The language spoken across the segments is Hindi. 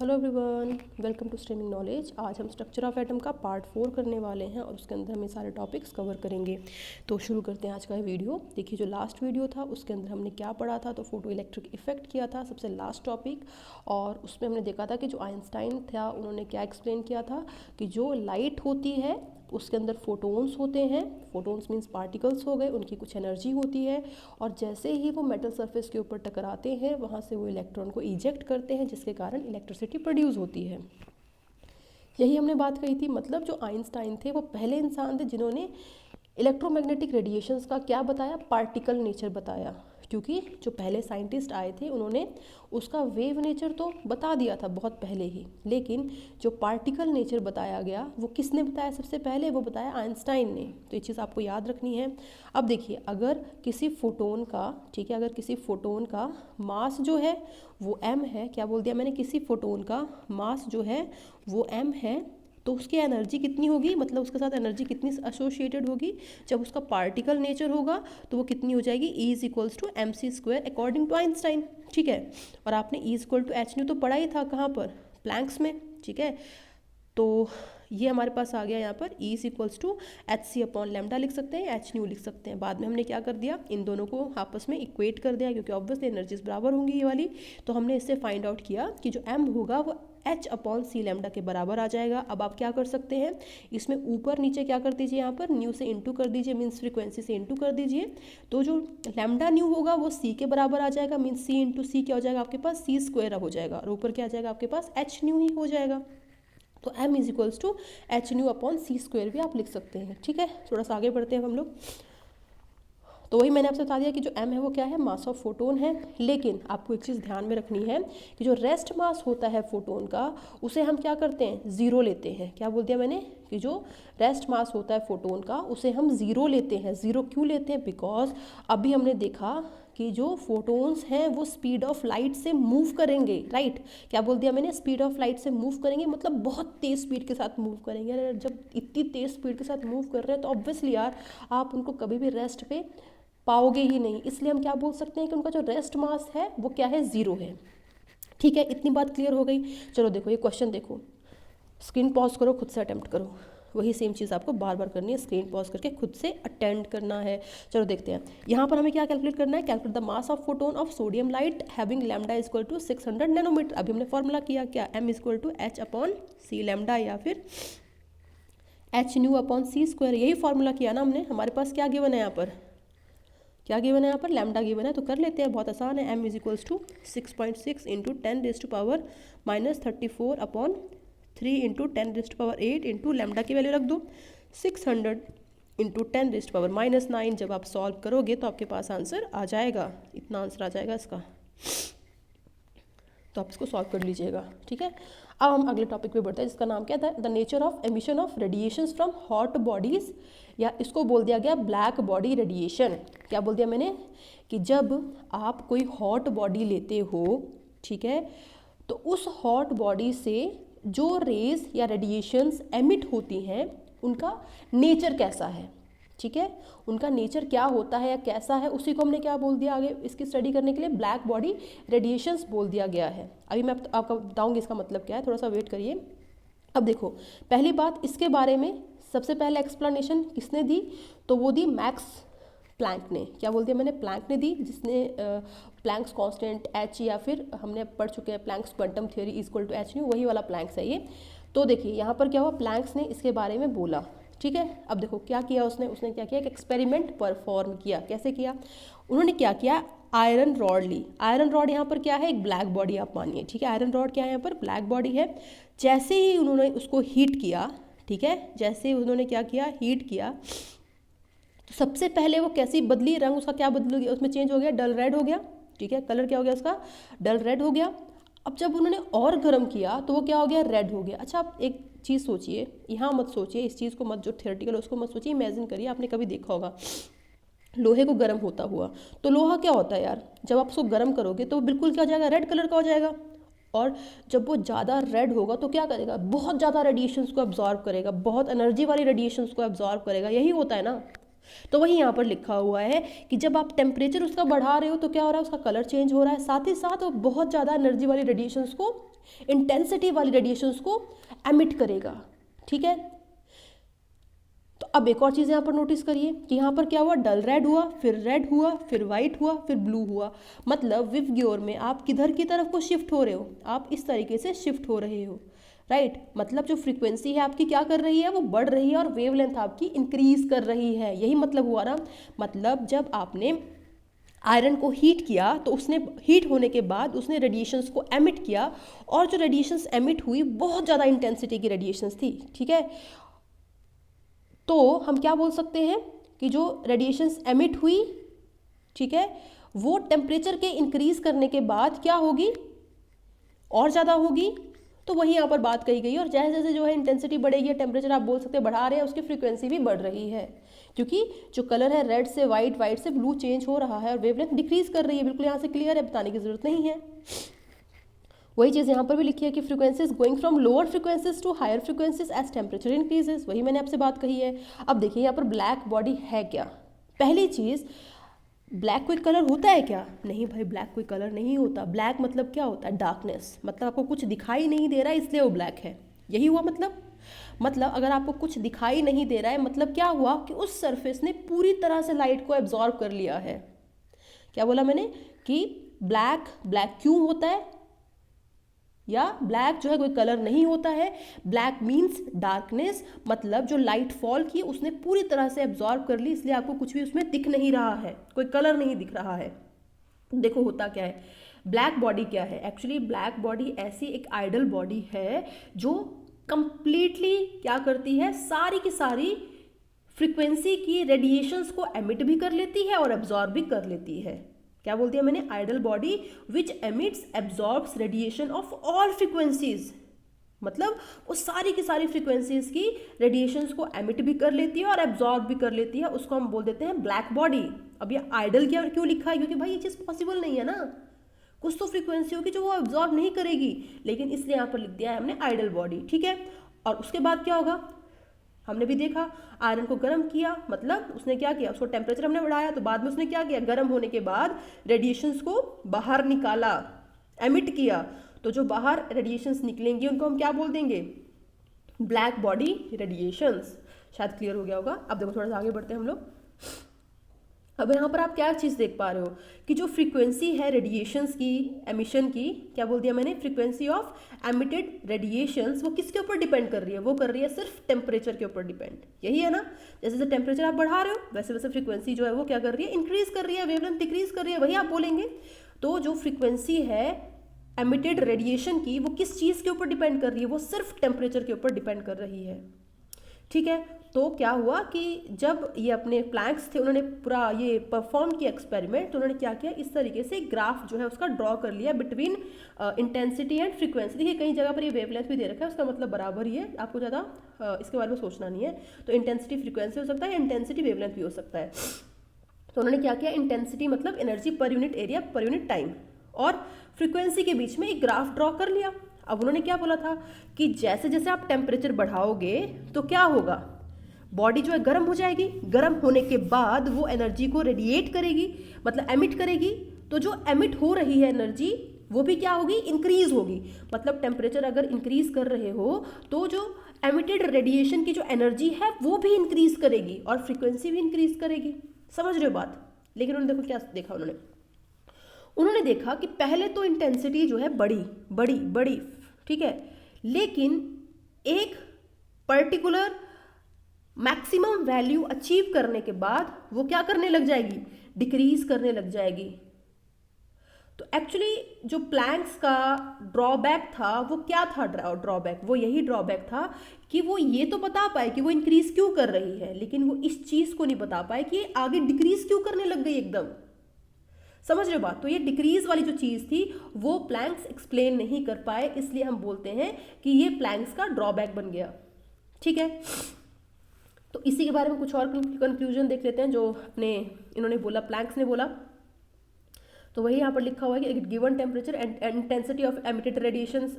Hello everyone, welcome to streaming knowledge. आज हम स्ट्रक्चर ऑफ एटम का पार्ट 4 करने वाले हैं और उसके अंदर हम ये सारे टॉपिक्स कवर करेंगे। तो शुरू करते हैं आज का वीडियो। देखिए, जो लास्ट वीडियो था उसके अंदर हमने क्या पढ़ा था, तो फोटो इलेक्ट्रिक इफेक्ट किया था सबसे लास्ट टॉपिक। और उसमें हमने देखा था कि जो आइंस्टाइन था उन्होंने क्या एक्सप्लेन किया था कि जो लाइट होती है उसके अंदर फोटोन्स होते हैं। फोटोन्स मीन्स पार्टिकल्स हो गए, उनकी कुछ एनर्जी होती है और जैसे ही वो मेटल सरफेस के ऊपर टकराते हैं वहाँ से वो इलेक्ट्रॉन को इजेक्ट करते हैं, जिसके कारण इलेक्ट्रिसिटी प्रोड्यूस होती है। यही हमने बात कही थी। मतलब जो आइंस्टाइन थे वो पहले इंसान थे जिन्होंने इलेक्ट्रोमैग्नेटिक रेडिएशंस का क्या बताया, पार्टिकल नेचर बताया। क्योंकि जो पहले साइंटिस्ट आए थे उन्होंने उसका वेव नेचर तो बता दिया था बहुत पहले ही, लेकिन जो पार्टिकल नेचर बताया गया वो किसने बताया सबसे पहले, वो बताया आइंस्टाइन ने। तो ये चीज़ आपको याद रखनी है। अब देखिए, अगर किसी फोटोन का, ठीक है, अगर किसी फोटोन का मास जो है वो m है, क्या बोल दिया मैंने, किसी फोटोन का मास जो है वो m है, तो उसकी एनर्जी कितनी होगी, मतलब उसके साथ एनर्जी कितनी एसोसिएटेड होगी। जब उसका पार्टिकल नेचर होगा तो वो कितनी हो जाएगी, E is equals to M C square according to Einstein. ठीक है, और आपने E is equal to H nu तो पढ़ा ही था, कहाँ पर, प्लैंक्स में। ठीक है, तो ये हमारे पास आ गया यहाँ पर E is equals to H C upon lambda लिख सकते हैं, एच न्यू लिख सकते हैं। बाद में हमने क्या कर दिया, इन दोनों को आपस में इक्वेट कर दिया, क्योंकि ऑब्वियसली एनर्जीज बराबर होंगी ये वाली। तो हमने इससे फाइंड आउट किया कि जो M होगा वो H अपॉन सी लेमडा के बराबर आ जाएगा। अब आप क्या कर सकते हैं, इसमें ऊपर नीचे क्या कर दीजिए, यहाँ पर न्यू से इंटू कर दीजिए, मीन्स फ्रीक्वेंसी से इंटू कर दीजिए। तो जो लेमडा न्यू होगा वो C के बराबर आ जाएगा, मीन्स C इंटू C क्या हो जाएगा आपके पास, C स्क्वायर हो जाएगा, और ऊपर क्या आ जाएगा आपके पास, H न्यू ही हो जाएगा। तो m is equals to H nu upon C square भी आप लिख सकते हैं। ठीक है, थोड़ा सा आगे बढ़ते हैं हम लोग। तो वही मैंने आपसे बता दिया कि जो m है वो क्या है, मास ऑफ फोटोन है। लेकिन आपको एक चीज़ ध्यान में रखनी है कि जो रेस्ट मास होता है फोटोन का उसे हम क्या करते हैं, ज़ीरो लेते हैं। क्या बोल दिया मैंने कि जो रेस्ट मास होता है फोटोन का उसे हम ज़ीरो लेते हैं। ज़ीरो क्यों लेते हैं, बिकॉज अभी हमने देखा कि जो फोटोन्स हैं वो स्पीड ऑफ लाइट से मूव करेंगे, राइट। क्या बोल दिया मैंने, स्पीड ऑफ लाइट से मूव करेंगे, मतलब बहुत तेज़ स्पीड के साथ मूव करेंगे। अरे जब इतनी तेज़ स्पीड के साथ मूव कर रहे हैं तो ऑब्वियसली यार आप उनको कभी भी रेस्ट पे पाओगे ही नहीं। इसलिए हम क्या बोल सकते हैं कि उनका जो रेस्ट मास है वो क्या है, ज़ीरो है। ठीक है, इतनी बात क्लियर हो गई। चलो देखो ये क्वेश्चन देखो, स्क्रीन पॉज करो, खुद से अटेम्प्ट करो। वही सेम चीज़ आपको बार बार करनी है, स्क्रीन पॉज करके खुद से अटेंड करना है। चलो देखते हैं, यहाँ पर हमें क्या कैलकुलेट करना है, calculate the mass of photon of sodium light having lambda is equal to 600 nanometre. अभी हमने फॉर्मूला किया क्या, m is equal to H upon C lambda या फिर H nu upon C square. यही फॉर्मूला किया ना हमने। हमारे पास क्या गिवन है यहाँ पर, क्या गिवन है यहाँ पर, लैम्डा गिवन है, तो कर लेते हैं, बहुत आसान है। m is equals to 6.6 into 10⁻⁻34 upon 3 into 10⁻8 into lambda की वैल्यू रख दो 600 इंटू 10⁻9। जब आप सॉल्व करोगे तो आपके पास आंसर आ जाएगा, इतना आंसर आ जाएगा इसका। तो आप इसको सॉल्व कर लीजिएगा। ठीक है, अब हम अगले टॉपिक पे बढ़ते हैं, जिसका नाम क्या था, the nature of emission of radiations from hot bodies, या इसको बोल दिया गया ब्लैक बॉडी रेडिएशन। क्या बोल दिया मैंने कि जब आप कोई हॉट बॉडी लेते हो, ठीक है, तो उस हॉट बॉडी से जो रेज या रेडिएशंस एमिट होती हैं उनका नेचर कैसा है। ठीक है, उनका नेचर क्या होता है या कैसा है, उसी को हमने क्या बोल दिया आगे इसकी स्टडी करने के लिए, ब्लैक बॉडी रेडिएशंस बोल दिया गया है। अभी मैं आपको बताऊंगी इसका मतलब क्या है, थोड़ा सा वेट करिए। अब देखो, पहली बात, इसके बारे में सबसे पहले एक्सप्लेनेशन किसने दी, तो वो दी मैक्स प्लैंक ने। क्या बोल दिया मैंने, प्लैंक ने दी, जिसने प्लैंक्स कांस्टेंट एच, या फिर हमने पढ़ चुके हैं Planck's quantum theory is equal to H nu, वही वाला प्लैंक्स है ये। तो देखिए यहाँ पर क्या हुआ, प्लैंक्स ने इसके बारे में बोला। ठीक है, अब देखो क्या किया उसने क्या किया, एक एक्सपेरिमेंट परफॉर्म किया। कैसे किया, उन्होंने क्या किया, आयरन रॉड ली। आयरन रॉड यहाँ पर क्या है, एक ब्लैक बॉडी आप मानिए। ठीक है, आयरन रॉड क्या है यहाँ पर, ब्लैक बॉडी है। जैसे ही उन्होंने उसको हीट किया, ठीक है, जैसे उन्होंने क्या किया, हीट किया, तो सबसे पहले वो कैसी बदली, रंग उसका क्या बदल गया, उसमें चेंज हो गया, डल रेड हो गया। ठीक है, कलर क्या हो गया उसका, डल रेड हो गया। अब जब उन्होंने और गर्म किया तो वो क्या हो गया, रेड हो गया। अच्छा, आप एक चीज़ सोचिए, यहाँ मत सोचिए इस चीज़ को, मत जो थियोरेटिकल है उसको मत सोचिए, इमेजिन करिए, आपने कभी देखा होगा लोहे को गर्म होता हुआ। तो लोहा क्या होता है यार, जब आप उसको गर्म करोगे तो बिल्कुल क्या हो जाएगा, रेड कलर का हो जाएगा। और जब वो ज़्यादा रेड होगा तो क्या करेगा, बहुत ज़्यादा रेडिएशंस को एब्जॉर्ब करेगा, बहुत एनर्जी वाली रेडिएशंस को एब्जॉर्ब करेगा। यही होता है ना, तो वही यहाँ पर लिखा हुआ है कि जब आप टेम्परेचर उसका बढ़ा रहे हो तो क्या हो रहा है, उसका कलर चेंज हो रहा है, साथ ही साथ वो बहुत ज़्यादा एनर्जी वाली रेडिएशंस को, इंटेंसिटी वाली रेडिएशंस को एमिट करेगा। ठीक है, तो अब एक और चीज़ यहाँ पर नोटिस करिए कि यहाँ पर क्या हुआ, डल रेड हुआ, फिर रेड हुआ, फिर वाइट हुआ, फिर ब्लू हुआ। मतलब विवग्योर में आप किधर की तरफ को शिफ्ट हो रहे हो, आप इस तरीके से शिफ्ट हो रहे हो, राइट। मतलब जो फ्रीक्वेंसी है आपकी क्या कर रही है, वो बढ़ रही है और वेवलेंथ आपकी इंक्रीज कर रही है। यही मतलब हुआ ना। मतलब जब आपने आयरन को हीट किया तो उसने हीट होने के बाद उसने रेडिएशंस को एमिट किया, और जो रेडिएशंस एमिट हुई बहुत ज़्यादा इंटेंसिटी की रेडिएशंस थी। ठीक है, तो हम क्या बोल सकते हैं कि जो रेडिएशंस एमिट हुई, ठीक है, वो टेम्परेचर के इंक्रीज करने के बाद क्या होगी, और ज़्यादा होगी। तो वही यहाँ पर बात कही गई, और जैसे जैसे जो है इंटेंसिटी बढ़ेगी, टेम्परेचर आप बोल सकते हैं बढ़ा रहे हैं, उसकी फ्रीक्वेंसी भी बढ़ रही है, क्योंकि जो कलर है रेड से वाइट, वाइट से ब्लू चेंज हो रहा है और वेवलेंथ डिक्रीज कर रही है। बिल्कुल यहाँ से क्लियर है, बताने की जरूरत नहीं है। वही चीज़ यहाँ पर भी लिखी है कि frequencies going from lower frequencies to higher frequencies as temperature increases. वही मैंने आपसे बात कही है। अब देखिए यहाँ पर ब्लैक बॉडी है क्या। पहली चीज़, ब्लैक कोई कलर होता है क्या? नहीं भाई, ब्लैक कोई कलर नहीं होता। ब्लैक मतलब क्या होता है? डार्कनेस। मतलब आपको कुछ दिखाई नहीं दे रहा है इसलिए वो ब्लैक है, यही हुआ मतलब अगर आपको कुछ दिखाई नहीं दे रहा है मतलब क्या हुआ कि उस सरफेस ने पूरी तरह से लाइट को एब्जॉर्ब कर लिया है। क्या बोला मैंने कि ब्लैक क्यों होता है, या ब्लैक जो है कोई कलर नहीं होता है। ब्लैक मीन्स डार्कनेस, मतलब जो लाइट फॉल की उसने पूरी तरह से एब्जॉर्ब कर ली, इसलिए आपको कुछ भी उसमें दिख नहीं रहा है, कोई कलर नहीं दिख रहा है। देखो होता क्या है, ब्लैक बॉडी क्या है? एक्चुअली ब्लैक बॉडी ऐसी एक आइडल बॉडी है जो कंप्लीटली क्या करती है, सारी की सारी फ्रीक्वेंसी की रेडिएशंस को एमिट भी कर लेती है और एब्जॉर्ब भी कर लेती है। क्या बोलती है मैंने? Ideal body which emits absorbs radiation of all frequencies. मतलब वो सारी की सारी फ्रीक्वेंसीज की रेडिएशंस को एमिट भी कर लेती है और एब्जॉर्ब भी कर लेती है, उसको हम बोल देते हैं ब्लैक बॉडी। अब ये आइडल क्या क्यों लिखा है? क्योंकि भाई ये चीज़ पॉसिबल नहीं है ना, कुछ तो फ्रीक्वेंसी होगी जो वो एब्जॉर्ब नहीं करेगी, लेकिन इसलिए यहाँ पर लिख दिया है हमने आइडल बॉडी। ठीक है, और उसके बाद क्या होगा, हमने भी देखा, आयरन को गर्म किया, मतलब उसने क्या किया, उसको टेम्परेचर हमने बढ़ाया, तो बाद में उसने क्या किया, गर्म होने के बाद रेडिएशंस को बाहर निकाला, एमिट किया। तो जो बाहर रेडिएशंस निकलेंगी उनको हम क्या बोल देंगे? Black body radiations. शायद क्लियर हो गया होगा। अब देखो थोड़ा सा आगे बढ़ते हैं हम लोग। अब यहाँ पर आप क्या चीज़ देख पा रहे हो कि जो फ्रीक्वेंसी है रेडिएशंस की, एमिशन की, क्या बोल दिया मैंने, फ्रीक्वेंसी ऑफ एमिटेड रेडिएशंस, वो किसके ऊपर डिपेंड कर रही है? वो कर रही है सिर्फ टेम्परेचर के ऊपर डिपेंड। यही है ना, जैसे जैसे टेम्परेचर आप बढ़ा रहे हो वैसे वैसे फ्रीक्वेंसी जो है वो क्या कर रही है, इंक्रीज कर रही है, वेवलेंथ डिक्रीज कर रही है, वही आप बोलेंगे। तो जो फ्रीक्वेंसी है एमिटेड रेडिएशन की, वो किस चीज़ के ऊपर डिपेंड कर रही है? वो सिर्फ टेम्परेचर के ऊपर डिपेंड कर रही है। ठीक है, तो क्या हुआ कि जब ये अपने प्लैंक्स थे, उन्होंने पूरा ये परफॉर्म किया एक्सपेरिमेंट, तो उन्होंने क्या किया, इस तरीके से ग्राफ जो है उसका ड्रॉ कर लिया बिटवीन इंटेंसिटी एंड फ्रीक्वेंसी। देखिए कई जगह पर ये वेवलेंथ भी दे रखा है, उसका मतलब बराबर ही है, आपको ज़्यादा इसके बारे में सोचना नहीं है। तो इंटेंसिटी फ्रीक्वेंसी हो सकता है, इंटेंसिटी वेवलेंथ भी हो सकता है। तो उन्होंने क्या किया, इंटेंसिटी मतलब energy per unit area per unit time, और फ्रीक्वेंसी के बीच में एक ग्राफ ड्रॉ कर लिया। अब उन्होंने क्या बोला था कि जैसे जैसे आप टेम्परेचर बढ़ाओगे तो क्या होगा, बॉडी जो है गर्म हो जाएगी, गर्म होने के बाद वो एनर्जी को रेडिएट करेगी, मतलब एमिट करेगी। तो जो एमिट हो रही है एनर्जी वो भी क्या होगी, इंक्रीज होगी। मतलब टेम्परेचर अगर इंक्रीज कर रहे हो तो जो एमिटेड रेडिएशन की जो एनर्जी है वो भी इंक्रीज करेगी और फ्रीक्वेंसी भी इंक्रीज करेगी। समझ रहे हो बात? लेकिन उन्होंने देखो क्या देखा, उन्होंने देखा कि पहले तो इंटेंसिटी जो है बड़ी बड़ी बड़ी, ठीक है, लेकिन एक पर्टिकुलर मैक्सिमम वैल्यू अचीव करने के बाद वो क्या करने लग जाएगी, डिक्रीज करने लग जाएगी। तो एक्चुअली जो प्लैंक्स का ड्रॉबैक था वो क्या था, ड्रॉबैक वो यही ड्रॉबैक था कि वो ये तो बता पाए कि वो इंक्रीज क्यों कर रही है, लेकिन वो इस चीज को नहीं बता पाए कि आगे डिक्रीज क्यों करने लग गई एकदम। समझ रहे हो बात? तो ये डिक्रीज वाली जो चीज थी वो प्लैंक्स एक्सप्लेन नहीं कर पाए, इसलिए हम बोलते हैं कि ये प्लैंक्स का ड्रॉबैक बन गया। ठीक है, तो इसी के बारे में कुछ और कंक्लूजन देख लेते हैं जो अपने इन्होंने बोला, प्लैंक्स ने बोला। तो वही यहाँ पर लिखा हुआ है कि given temperature and intensity of emitted radiations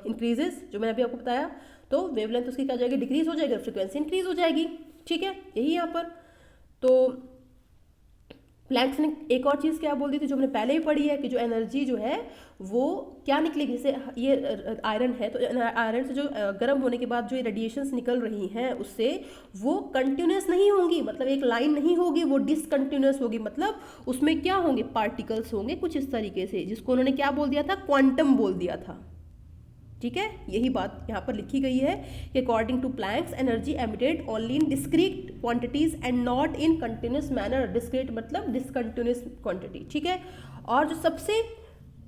increases, जो मैंने अभी आपको बताया, तो वेवलेंथ उसकी क्या हो जाएगी, डिक्रीज हो जाएगी, फ्रीक्वेंसी इंक्रीज हो जाएगी। ठीक है, यही यहाँ पर तो प्लैंक्स ने एक और चीज़ क्या बोल दी थी जो हमने पहले ही पढ़ी है कि जो एनर्जी जो है वो क्या निकलेगी, जैसे ये आयरन है तो आयरन से जो गर्म होने के बाद जो ये रेडिएशंस निकल रही हैं उससे वो कंटिन्यूस नहीं होंगी, मतलब एक लाइन नहीं होगी, वो डिसकंटिन्यूस होगी, मतलब उसमें क्या होंगे, पार्टिकल्स होंगे कुछ इस तरीके से, जिसको उन्होंने क्या बोल दिया था, क्वांटम बोल दिया था। ठीक है, यही बात यहाँ पर लिखी गई है कि according to Planck's energy emitted only in discrete quantities and not in continuous manner. Discrete मतलब डिसकंटिन्यूस क्वांटिटी। ठीक है, और जो सबसे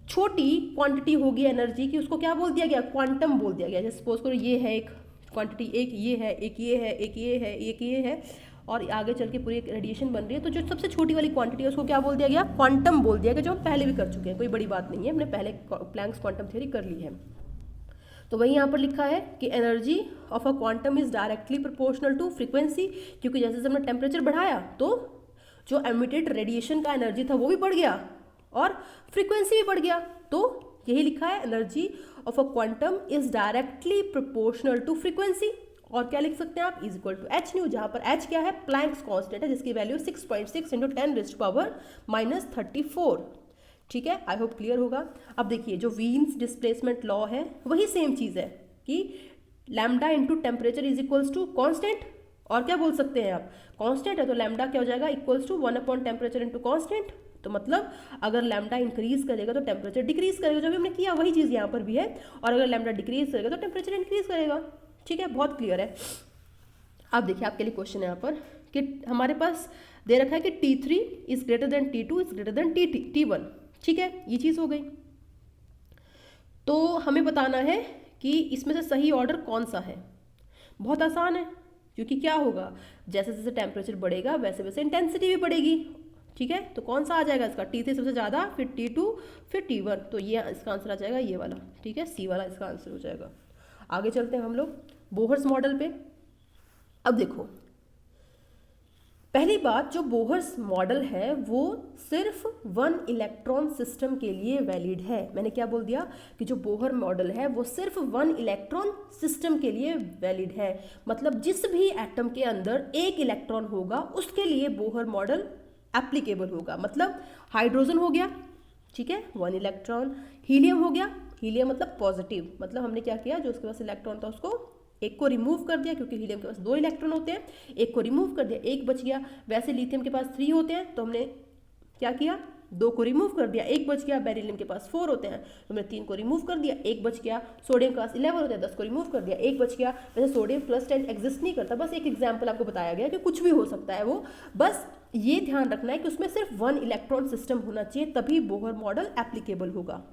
छोटी क्वांटिटी होगी एनर्जी की उसको क्या बोल दिया गया, क्वांटम बोल दिया गया। जैसे सपोज करो ये है एक क्वांटिटी, एक ये है, एक ये है, एक ये है, एक ये है, और आगे चल के पूरी एक रेडिएशन बन रही है, तो जो सबसे छोटी वाली क्वांटिटी है उसको क्या बोल दिया गया, क्वांटम बोल दिया गया, जो हम पहले भी कर चुके हैं, कोई बड़ी बात नहीं है, हमने पहले प्लैंक्स क्वांटम थ्योरी कर ली है। तो वही यहाँ पर लिखा है कि energy of a quantum is directly proportional to frequency, क्योंकि जैसे जैसे हमने टेम्परेचर बढ़ाया तो जो एमिटेड रेडिएशन का एनर्जी था वो भी बढ़ गया और फ्रीक्वेंसी भी बढ़ गया। तो यही लिखा है energy of a quantum is directly proportional to frequency. और क्या लिख सकते हैं आप, is equal to H nu, जहाँ पर एच क्या है, प्लैंक्स कांस्टेंट है, जिसकी वैल्यू 6.6 × 10⁻⁻34। ठीक है, आई होप क्लियर होगा। अब देखिए जो वीन्स डिस्प्लेसमेंट लॉ है वही सेम चीज़ है कि lambda into temperature is equals to constant, और क्या बोल सकते हैं आप, कांस्टेंट है तो लैम्डा क्या हो जाएगा, equals to 1 temperature into constant. तो मतलब अगर लैम्डा इंक्रीज करेगा तो टेम्परेचर डिक्रीज करेगा, जो भी हमने किया वही चीज़ यहाँ पर भी है, और अगर लैम्डा डिक्रीज करेगा तो टेम्परेचर इंक्रीज करेगा। ठीक है, बहुत क्लियर है। अब देखिए आपके लिए क्वेश्चन है यहाँ पर कि हमारे पास दे रखा है कि T3 is greater than T2 is greater than T1। ठीक है, ये चीज़ हो गई। तो हमें बताना है कि इसमें से सही ऑर्डर कौन सा है। बहुत आसान है, क्योंकि क्या होगा, जैसे जैसे टेम्परेचर बढ़ेगा वैसे वैसे इंटेंसिटी भी बढ़ेगी। ठीक है, तो कौन सा आ जाएगा इसका, T3 सबसे ज़्यादा, फिर T2, फिर T1, तो ये इसका आंसर आ जाएगा ये वाला। ठीक है, सी वाला इसका आंसर हो जाएगा। आगे चलते हैं हम लोग बोहर्स मॉडल पे। अब देखो पहली बात, जो बोहर्स मॉडल है वो सिर्फ 1 इलेक्ट्रॉन सिस्टम के लिए वैलिड है। मैंने क्या बोल दिया कि जो बोहर मॉडल है वो सिर्फ 1 इलेक्ट्रॉन सिस्टम के लिए वैलिड है, मतलब जिस भी एटम के अंदर एक इलेक्ट्रॉन होगा उसके लिए बोहर मॉडल एप्लीकेबल होगा। मतलब हाइड्रोजन हो गया, ठीक है, 1 इलेक्ट्रॉन, हीलियम हो गया, हीलियम मतलब पॉजिटिव, मतलब हमने क्या किया, जो उसके पास इलेक्ट्रॉन था उसको एक को रिमूव कर दिया, क्योंकि हीलियम के पास 2 इलेक्ट्रॉन होते हैं, एक को रिमूव कर दिया, एक बच गया। वैसे लिथियम के पास 3 होते हैं तो हमने क्या किया, 2 को रिमूव कर दिया, एक बच गया। बेरिलियम के पास 4 होते हैं तो हमने 3 को रिमूव कर दिया, एक बच गया। सोडियम के पास 11 होते हैं, 10 को रिमूव कर दिया, एक बच गया। वैसे सोडियम +10 एग्जिस्ट नहीं करता, बस एक एग्जाम्पल आपको बताया गया कि कुछ भी हो सकता है वो, बस ये ध्यान रखना है कि उसमें सिर्फ 1 इलेक्ट्रॉन सिस्टम होना चाहिए, तभी बोहर मॉडल एप्लीकेबल होगा।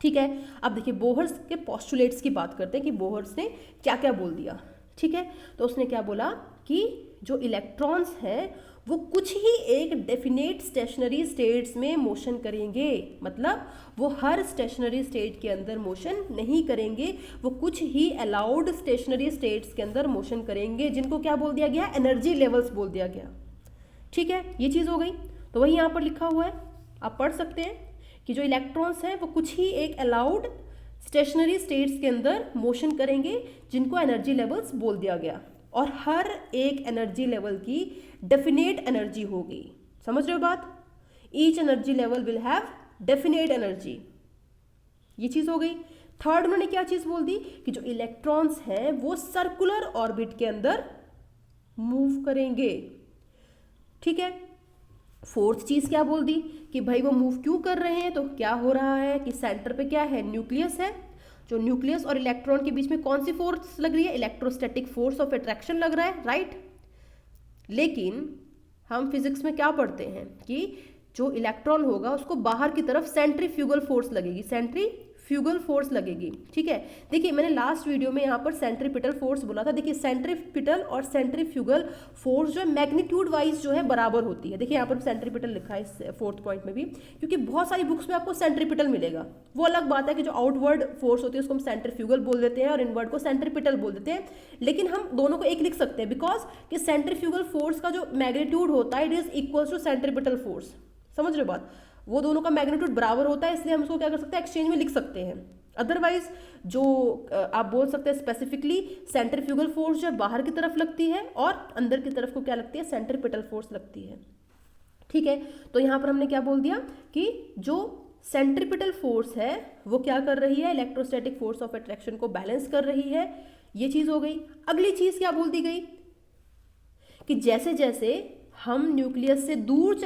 ठीक है, अब देखिए बोहर्स के पोस्टुलेट्स की बात करते हैं कि बोहर्स ने क्या क्या बोल दिया। ठीक है, तो उसने क्या बोला कि जो इलेक्ट्रॉन्स हैं वो कुछ ही एक डेफिनेट स्टेशनरी स्टेट्स में मोशन करेंगे, मतलब वो हर स्टेशनरी स्टेट के अंदर मोशन नहीं करेंगे, वो कुछ ही अलाउड स्टेशनरी स्टेट्स के अंदर मोशन करेंगे, जिनको क्या बोल दिया गया, एनर्जी लेवल्स बोल दिया गया। ठीक है, ये चीज़ हो गई। तो वही यहाँ पर लिखा हुआ है, आप पढ़ सकते हैं कि जो इलेक्ट्रॉन्स हैं वो कुछ ही एक अलाउड स्टेशनरी स्टेट्स के अंदर मोशन करेंगे, जिनको एनर्जी लेवल्स बोल दिया गया, और हर एक एनर्जी लेवल की डेफिनेट एनर्जी होगी। समझ रहे हो बात, each energy level will have definite energy, ये चीज़ हो गई। थर्ड उन्होंने क्या चीज़ बोल दी कि जो इलेक्ट्रॉन्स हैं वो सर्कुलर ऑर्बिट के अंदर मूव करेंगे। ठीक है, फोर्थ चीज़ क्या बोल दी कि भाई वो मूव क्यों कर रहे हैं, तो क्या हो रहा है कि सेंटर पे क्या है, न्यूक्लियस है, जो न्यूक्लियस और इलेक्ट्रॉन के बीच में कौन सी फोर्स लग रही है, इलेक्ट्रोस्टैटिक फोर्स ऑफ अट्रैक्शन लग रहा है, राइट। लेकिन हम फिजिक्स में क्या पढ़ते हैं कि जो इलेक्ट्रॉन होगा उसको बाहर की तरफ सेंट्रीफ्यूगल फोर्स लगेगी, सेंट्रीफ्यूगल फोर्स लगेगी। ठीक है, देखिए मैंने लास्ट वीडियो में यहाँ पर सेंट्रीपिटल फोर्स बोला था। देखिए सेंट्रीपिटल और सेंट्रीफ्यूगल फोर्स जो है मैग्नीट्यूड वाइज जो है बराबर होती है। देखिए यहाँ पर सेंट्रीपिटल लिखा है इस 4th पॉइंट में भी, क्योंकि बहुत सारी बुक्स में आपको सेंट्रीपिटल मिलेगा। वो अलग बात है कि जो आउटवर्ड फोर्स होती है उसको हम सेंट्रीफ्यूगल बोल देते हैं और इनवर्ड को सेंट्रीपिटल बोल देते हैं, लेकिन हम दोनों को एक लिख सकते हैं, बिकॉज कि सेंट्रीफ्यूगल फोर्स का जो मैग्नीट्यूड होता है it is equal to centripetal force. समझ रहे हो बात, वो दोनों का मैग्नीट्यूड बराबर होता है, इसलिए हम उसको क्या कर सकते हैं, एक्सचेंज में लिख सकते हैं। अदरवाइज जो आप बोल सकते हैं स्पेसिफिकली सेंट्रीफ्यूगल फोर्स जो बाहर की तरफ लगती है और अंदर की तरफ को क्या लगती है, सेंट्रीपिटल फोर्स लगती है। ठीक है, तो यहाँ पर हमने क्या बोल दिया कि जो सेंट्रीपिटल फोर्स है वो क्या कर रही है, इलेक्ट्रोस्टैटिक फोर्स ऑफ अट्रैक्शन को बैलेंस कर रही है। ये चीज हो गई। अगली चीज क्या बोल दी गई कि जैसे जैसे हम न्यूक्लियस से दूर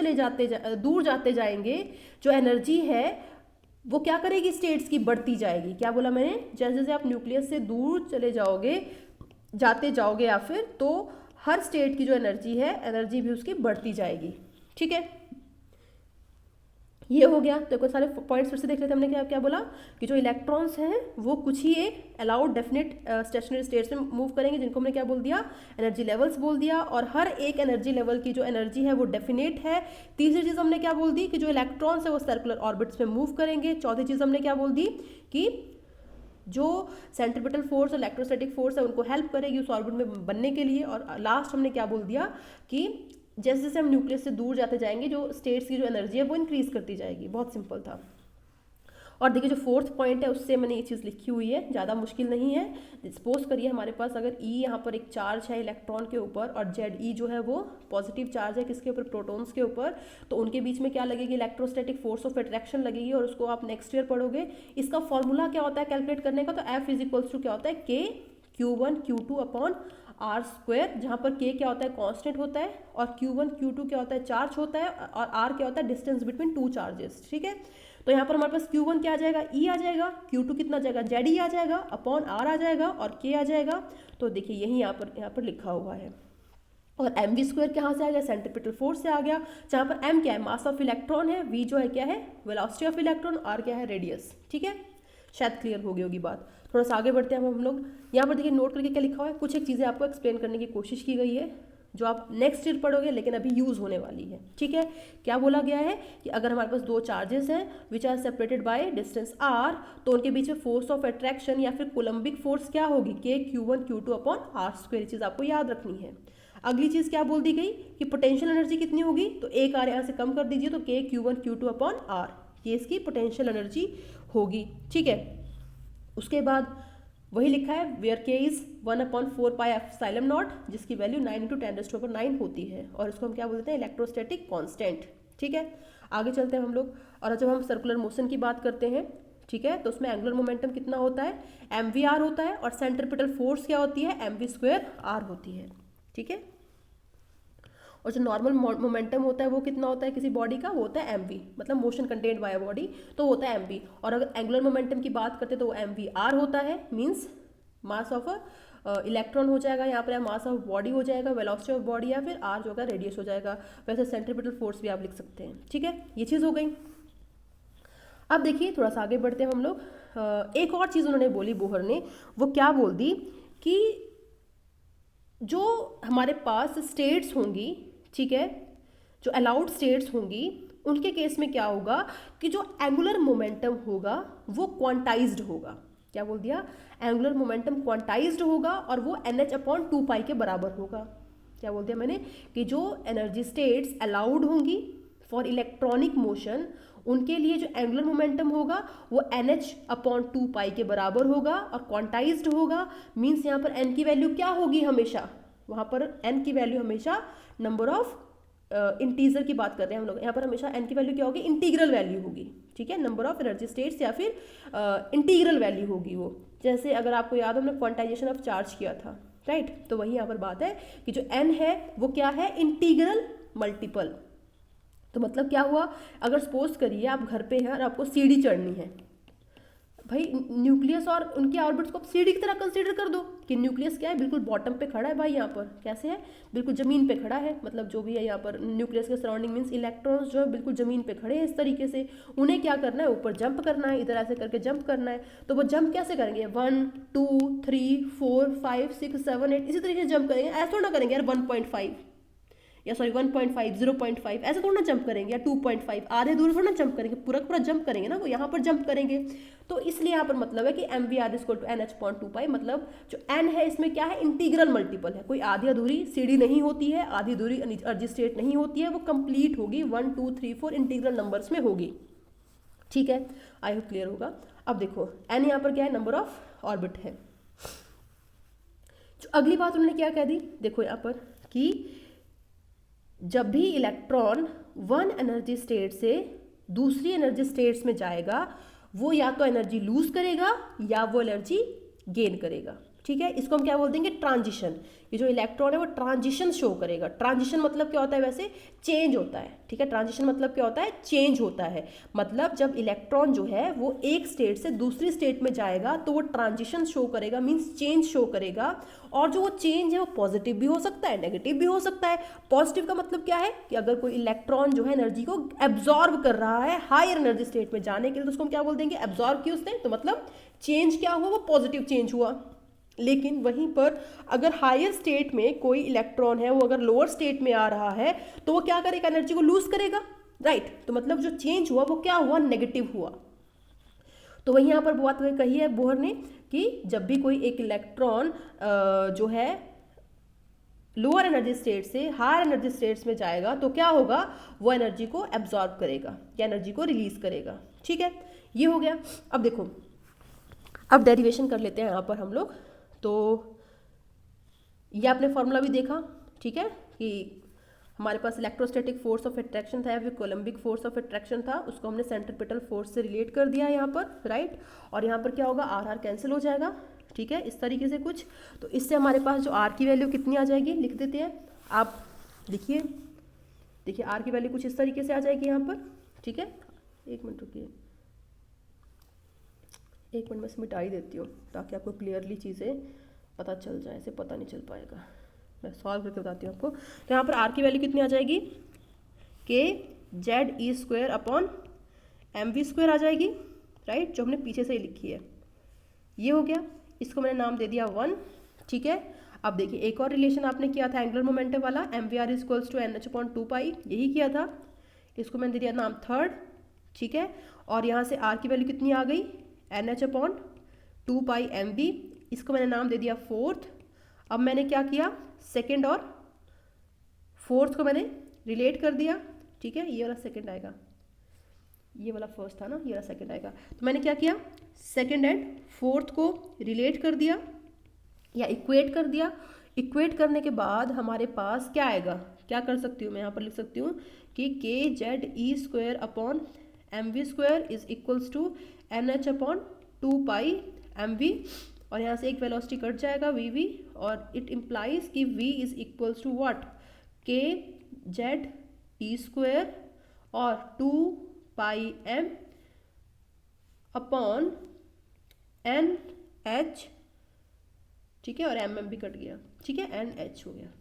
जाते जाएंगे, जो एनर्जी है वो क्या करेगी, स्टेट्स की बढ़ती जाएगी। क्या बोला मैंने, जैसे जैसे आप न्यूक्लियस से दूर चले जाते जाओगे या फिर, तो हर स्टेट की जो एनर्जी है, एनर्जी भी उसकी बढ़ती जाएगी। ठीक है, ये हो गया। तो सारे पॉइंट्स फिर से देख लेते हैं। हमने क्या क्या बोला कि जो इलेक्ट्रॉन्स हैं वो कुछ ही एक अलाउड डेफिनेट स्टेशनरी स्टेट्स में मूव करेंगे, जिनको हमने क्या बोल दिया, एनर्जी लेवल्स बोल दिया। और हर एक एनर्जी लेवल की जो एनर्जी है वो डेफिनेट है। तीसरी चीज़ हमने क्या बोल दी कि जो इलेक्ट्रॉन्स है वो सर्कुलर ऑर्बिट्स में मूव करेंगे। चौथी चीज़ हमने क्या बोल दी कि जो सेंट्रीपिटल फोर्स और इलेक्ट्रोस्टैटिक फोर्स है उनको हेल्प करेगी उस ऑर्बिट में बनने के लिए। और लास्ट हमने क्या बोल दिया कि जैसे जैसे हम न्यूक्लियस से दूर जाते जाएंगे, जो स्टेट्स की जो एनर्जी है वो इंक्रीज करती जाएगी। बहुत सिंपल था। और देखिए जो फोर्थ पॉइंट है उससे मैंने ये चीज़ लिखी हुई है, ज़्यादा मुश्किल नहीं है। सपोज करिए हमारे पास अगर ई यहाँ पर एक चार्ज है इलेक्ट्रॉन के ऊपर, और जेड ई जो है वो पॉजिटिव चार्ज है किसके ऊपर, प्रोटॉन्स के ऊपर, तो उनके बीच में क्या लगेगी, इलेक्ट्रोस्टैटिक फोर्स ऑफ अट्रैक्शन लगेगी। और उसको आप नेक्स्ट ईयर पढ़ोगे। इसका फॉर्मूला क्या होता है कैलकुलेट करने का, तो एफ इज इक्वल्स टू क्या होता है, के Q1 Q2 upon are square, जहाँ पर के क्या होता है, कांस्टेंट होता है, और Q1 Q2 क्या होता है, चार्ज होता है, और आर क्या होता है, डिस्टेंस बिटवीन टू चार्जेस। ठीक है, तो यहाँ पर हमारे पास Q1 क्या आ जाएगा, E आ जाएगा, Q2 कितना आ जाएगा, ZE आ जाएगा, अपॉन आर आ जाएगा, और K आ जाएगा। तो देखिए यही यहाँ पर लिखा हुआ है। और एम वी स्क्वायर कहाँ से आ गया, सेंट्रीपिटल फोर्स से आ गया, जहाँ पर एम क्या है, मास ऑफ इलेक्ट्रॉन है, वी जो है क्या है, वेलोसिटी ऑफ इलेक्ट्रॉन, आर क्या है, रेडियस। ठीक है, शायद क्लियर हो गई होगी बात। थोड़ा सा आगे बढ़ते हैं हम लोग। यहाँ पर देखिए नोट करके क्या लिखा हुआ है, कुछ एक चीज़ें आपको एक्सप्लेन करने की कोशिश की गई है जो आप नेक्स्ट ईयर पढ़ोगे लेकिन अभी यूज़ होने वाली है। ठीक है, क्या बोला गया है कि अगर हमारे पास दो चार्जेस हैं which are separated by distance R, तो उनके बीच में फोर्स ऑफ अट्रैक्शन या फिर कोलम्बिक फोर्स क्या होगी, के Q1 Q2 upon are square. चीज़ आपको याद रखनी है। अगली चीज़ क्या बोल दी गई कि पोटेंशियल एनर्जी कितनी होगी, तो एक आर यहाँ से कम कर दीजिए, तो के Q1 Q2 अपॉन आर, ये इसकी पोटेंशियल एनर्जी होगी। ठीक है, उसके बाद वही लिखा है वेयर के इज 1/4 पाई एप्सिलॉन नॉट, जिसकी वैल्यू 9 × 10⁹ होती है, और इसको हम क्या बोलते हैं, इलेक्ट्रोस्टैटिक कांस्टेंट। ठीक है, आगे चलते हैं हम लोग। और जब हम सर्कुलर मोशन की बात करते हैं, ठीक है, तो उसमें एंगुलर मोमेंटम कितना होता है, mvr होता है, और सेंट्रीपिटल फोर्स क्या होती है, mv²r होती है। ठीक है, और जो नॉर्मल मोमेंटम होता है वो कितना होता है किसी बॉडी का, वो होता है mv, मतलब मोशन कंटेन्ड बाय बॉडी, तो होता है mv। और अगर एंगुलर मोमेंटम की बात करते हैं तो वो mvr होता है, मीन्स मास ऑफ इलेक्ट्रॉन हो जाएगा यहाँ पर, मास ऑफ बॉडी हो जाएगा, वेलोसिटी ऑफ बॉडी, या फिर r जो होगा रेडियस हो जाएगा। वैसे सेंट्रीपिटल फोर्स भी आप लिख सकते हैं। ठीक है, ये चीज़ हो गई। अब देखिए थोड़ा सा आगे बढ़ते हैं हम लोग। एक और चीज़ उन्होंने बोली बोहर ने, वो क्या बोल दी कि जो हमारे पास स्टेट्स होंगी, ठीक है, जो अलाउड स्टेट्स होंगी, उनके केस में क्या होगा कि जो एंगुलर मोमेंटम होगा वो क्वांटाइज्ड होगा। क्या बोल दिया, एंगुलर मोमेंटम क्वांटाइज्ड होगा, और वो NH/2π के बराबर होगा। क्या बोल दिया मैंने कि जो एनर्जी स्टेट्स अलाउड होंगी फॉर इलेक्ट्रॉनिक मोशन, उनके लिए जो एंगुलर मोमेंटम होगा वो NH/2π के बराबर होगा और क्वांटाइज्ड होगा। मीन्स यहाँ पर n की वैल्यू क्या होगी, हमेशा वहाँ पर n की वैल्यू हमेशा नंबर ऑफ इंटीजर की बात कर रहे हैं हम लोग, यहाँ पर हमेशा n की वैल्यू क्या होगी, इंटीग्रल वैल्यू होगी। ठीक है, नंबर ऑफ एनर्जी स्टेट्स या फिर इंटीग्रल वैल्यू होगी वो। जैसे अगर आपको याद हो हमने क्वांटाइजेशन ऑफ चार्ज किया था, राइट, तो वही यहाँ पर बात है कि जो n है वो क्या है, इंटीग्रल मल्टीपल। तो मतलब क्या हुआ, अगर सपोज करिए आप घर पे हैं और आपको सीढ़ी चढ़नी है, भाई न्यूक्लियस और उनके ऑर्बिट्स को सीढ़ी की तरह कंसीडर कर दो कि न्यूक्लियस क्या है, बिल्कुल बॉटम पे खड़ा है भाई, यहाँ पर कैसे है, बिल्कुल ज़मीन पे खड़ा है, मतलब जो भी है यहाँ पर न्यूक्लियस के सराउंडिंग, मीन्स इलेक्ट्रॉन्स जो है बिल्कुल ज़मीन पे खड़े हैं इस तरीके से। उन्हें क्या करना है, ऊपर जंप करना है, इधर ऐसे करके जंप करना है। तो वो जंप कैसे करेंगे, 1 2 3 4 5 6 7 8 इसी तरीके से जंप करेंगे। ऐसा थोड़ा ना करेंगे यार 1.5 या सॉरी 1.5 0.5 ऐसे थोड़ा ना जंप करेंगे, या 2.5 आधे दूर थोड़ा ना जंप करेंगे, पूरा पूरा जंप करेंगे ना, वो यहाँ पर जंप करेंगे। तो इसलिए यहाँ पर मतलब है कि mvr = NH/2π, मतलब जो n है इसमें क्या है, इंटीग्रल मल्टीपल है, कोई आधी अधूरी सीढ़ी नहीं होती है, आधी अधूरी एनर्जी स्टेट नहीं होती है, वो कंप्लीट होगी 1 2 3 4 इंटीग्रल नंबर्स में होगी। ठीक है, आई होप क्लियर होगा। अब देखो n यहाँ पर क्या है, नंबर ऑफ ऑर्बिट है। जो अगली बात उन्होंने क्या कह दी, देखो यहाँ पर कि जब भी इलेक्ट्रॉन वन एनर्जी स्टेट से दूसरी एनर्जी स्टेट्स में जाएगा, वो या तो एनर्जी लूज करेगा या वो एनर्जी गेन करेगा। ठीक है, इसको हम क्या बोल देंगे, ट्रांजिशन। ये जो इलेक्ट्रॉन है वो ट्रांजिशन शो करेगा। ट्रांजिशन मतलब क्या होता है, वैसे चेंज होता है। ठीक है, ट्रांजिशन मतलब क्या होता है, चेंज होता है। मतलब जब इलेक्ट्रॉन जो है वो एक स्टेट से दूसरी स्टेट में जाएगा तो वो ट्रांजिशन शो करेगा, मीन्स चेंज शो करेगा। और जो वो चेंज है वो पॉजिटिव भी हो सकता है, नेगेटिव भी हो सकता है। पॉजिटिव का मतलब क्या है कि अगर कोई इलेक्ट्रॉन जो है एनर्जी को एब्जॉर्ब कर रहा है हायर एनर्जी स्टेट में जाने के लिए, तो उसको हम क्या बोल देंगे, एब्जॉर्ब किया उसने, तो मतलब चेंज क्या हुआ, वो पॉजिटिव चेंज हुआ। लेकिन वहीं पर अगर हायर स्टेट में कोई इलेक्ट्रॉन है वो अगर लोअर स्टेट में आ रहा है तो वो क्या करेगा, एनर्जी को लूज करेगा, राइट। तो मतलब जो चेंज हुआ वो क्या हुआ, नेगेटिव हुआ। तो वही यहाँ पर बात कही है बोहर ने कि जब भी कोई एक इलेक्ट्रॉन जो है लोअर एनर्जी स्टेट से हायर एनर्जी स्टेट्स में जाएगा तो क्या होगा, वो एनर्जी को एब्जॉर्ब करेगा या एनर्जी को रिलीज करेगा। ठीक है, ये हो गया। अब देखो, अब डेरिवेशन कर लेते हैं यहाँ पर हम लोग। तो ये आपने फॉर्मूला भी देखा, ठीक है, कि हमारे पास इलेक्ट्रोस्टैटिक फोर्स ऑफ अट्रैक्शन था या फिर कोलम्बिक फोर्स ऑफ अट्रैक्शन था, उसको हमने सेंट्रीपिटल फोर्स से रिलेट कर दिया यहाँ पर, राइट। और यहाँ पर क्या होगा, आर आर कैंसिल हो जाएगा। ठीक है, इस तरीके से कुछ। तो इससे हमारे पास जो आर की वैल्यू कितनी आ जाएगी, लिख देते हैं। आप लिखिए, देखिए आर की वैल्यू कुछ इस तरीके से आ जाएगी यहाँ पर। ठीक है, एक मिनट रुकिए, एक मिनट में से मिटा ही देती हूँ ताकि आपको क्लियरली चीज़ें पता चल जाए, ऐसे पता नहीं चल पाएगा। मैं सॉल्व करके बताती हूँ आपको। तो यहाँ पर आर की वैल्यू कितनी आ जाएगी, K Z E square upon M V square आ जाएगी, राइट, जो हमने पीछे से ही लिखी है। ये हो गया, इसको मैंने नाम दे दिया 1। ठीक है, अब देखिए एक और रिलेशन आपने किया था एंगुलर मोमेंटम वाला, M V R equals to N H upon 2 pi, यही किया था। इसको मैंने दे दिया नाम 3rd। ठीक है, और यहाँ से आर की वैल्यू कितनी आ गई, N H upon 2 pi M V, इसको मैंने नाम दे दिया 4th। अब मैंने क्या किया, 2nd और 4th को मैंने रिलेट कर दिया। ठीक है, ये वाला 2nd आएगा, ये वाला 1st था ना, ये वाला 2nd आएगा। तो मैंने क्या किया, 2nd एंड 4th को रिलेट कर दिया या इक्वेट कर दिया। इक्वेट करने के बाद हमारे पास क्या आएगा, क्या कर सकती हूँ मैं, यहाँ पर लिख सकती हूँ कि K Z E square upon M V square is equals to N H upon 2 pi M V, और यहाँ से एक वेलोसिटी कट जाएगा वी वी, और इट इम्प्लाइज कि v is equals to what, K Z E square और 2 pi M upon N H. ठीक है, और एम एम भी कट गया। ठीक है, एन एच हो गया।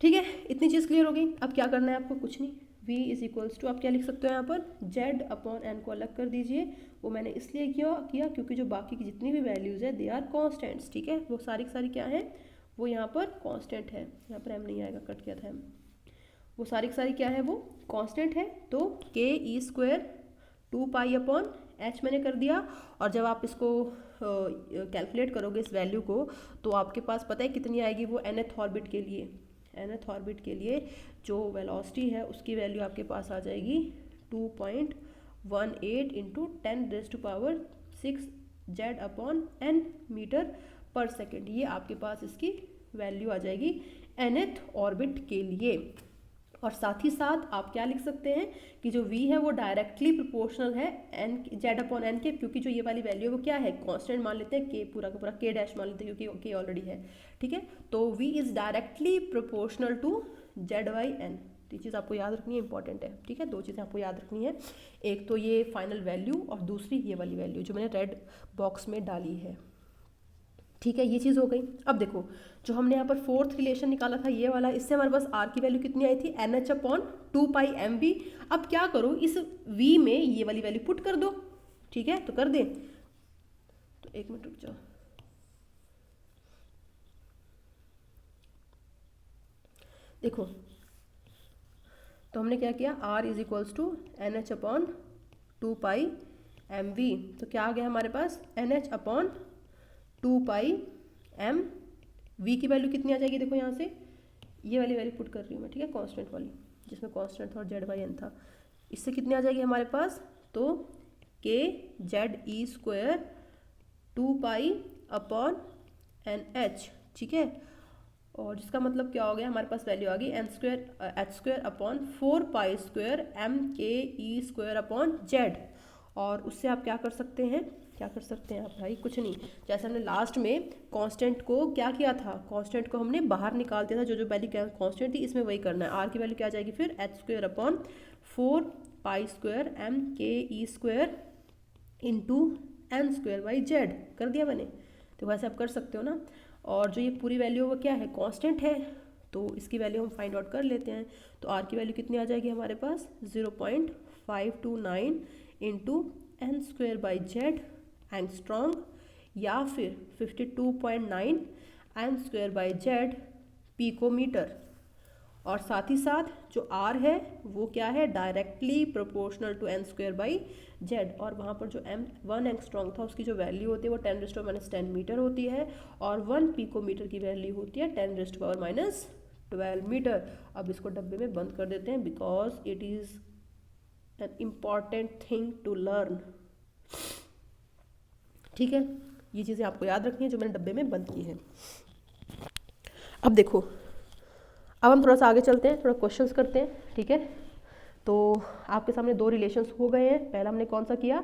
ठीक है, इतनी चीज़ क्लियर हो गई। अब क्या करना है आपको, कुछ नहीं, v इज इक्वल्स टू आप क्या लिख सकते हो यहाँ पर, z अपॉन n को अलग कर दीजिए। वो मैंने इसलिए किया क्योंकि जो बाकी की जितनी भी वैल्यूज़ है दे आर कॉन्स्टेंट्स। ठीक है, वो सारी की सारी क्या है, वो यहाँ पर कॉन्स्टेंट है। यहाँ पर m नहीं आएगा, कट गया था m। वो सारी की सारी क्या है, वो कॉन्स्टेंट है। तो के E square 2 pi upon h मैंने कर दिया। और जब आप इसको कैलकुलेट करोगे इस वैल्यू को, तो आपके पास पता है कितनी आएगी, वो nth ऑर्बिट के लिए, nth ऑर्बिट के लिए जो वेलोसिटी है उसकी वैल्यू आपके पास आ जाएगी 2.18 into 10⁻⁶ Z upon n metre per second. ये आपके पास इसकी वैल्यू आ जाएगी nth ऑर्बिट के लिए। और साथ ही साथ आप क्या लिख सकते हैं कि जो v है वो डायरेक्टली प्रोपोर्शनल है n जेड अपॉन n के, क्योंकि जो ये वाली वैल्यू है वो क्या है, कांस्टेंट मान लेते हैं, k पूरा का पूरा k डैश मान लेते हैं क्योंकि k ऑलरेडी है। ठीक है, तो v is directly proportional to Z by n। ये चीज़ आपको याद रखनी है, इंपॉर्टेंट है। ठीक है, दो चीज़ें आपको याद रखनी है, एक तो ये फाइनल वैल्यू और दूसरी ये वाली वैल्यू जो मैंने रेड बॉक्स में डाली है। ठीक है, ये चीज़ हो गई। अब देखो जो हमने यहाँ पर 4th रिलेशन निकाला था ये वाला, इससे हमारे पास r की वैल्यू कितनी आई थी, N H upon 2 pi M V. अब क्या करो, इस v में ये वाली वैल्यू पुट कर दो। ठीक है, तो कर दें, तो एक मिनट रुक जाओ। देखो तो हमने क्या किया, r is equals to N H upon 2 pi M V. तो क्या आ गया हमारे पास, N H upon 2 pi M. v की वैल्यू कितनी आ जाएगी, देखो यहाँ से ये वाली वैल्यू पुट कर रही हूँ मैं, ठीक है, कांस्टेंट वाली। जिसमें कांस्टेंट था और जेड बाई एन था। इससे कितनी आ जाएगी हमारे पास, तो K Z E square 2 pi upon N H, ठीक है। और जिसका मतलब क्या हो गया, हमारे पास वैल्यू आ गई N square H square upon 4 pi square M K E square upon Z. और उससे आप क्या कर सकते हैं, क्या कर सकते हैं आप भाई, कुछ नहीं, जैसे हमने लास्ट में कांस्टेंट को क्या किया था, कांस्टेंट को हमने बाहर निकाल दिया था, जो जो वैल्यू कांस्टेंट थी, इसमें वही करना है। आर की वैल्यू क्या आ जाएगी फिर, H square upon 4 pi square M K E square into N square by Z, कर दिया मैंने। तो वैसे आप कर सकते हो ना। और जो ये पूरी वैल्यू वो क्या है, कांस्टेंट है, तो इसकी वैल्यू हम फाइंड आउट कर लेते हैं। तो आर की वैल्यू कितनी आ जाएगी हमारे पास, 0.529 into N square by Z angstrom, या फिर 52.9 N square by Z picometre. और साथ ही साथ जो आर है वो क्या है, directly proportional to N square by Z. और वहाँ पर जो M1 एंगस्ट्रॉन्ग था उसकी जो वैल्यू होती है वो 10⁻⁻10 मीटर होती है, और 1 पिकोमीटर की वैल्यू होती है 10⁻⁻12 मीटर। अब इसको डब्बे में बंद कर देते हैं, because it is an important thing to learn, ठीक है। ये चीज़ें आपको याद रखनी है जो मैंने डब्बे में बंद की है। अब देखो, अब हम थोड़ा सा आगे चलते हैं, थोड़ा क्वेश्चंस करते हैं, ठीक है। तो आपके सामने दो रिलेशंस हो गए हैं। पहला हमने कौन सा किया,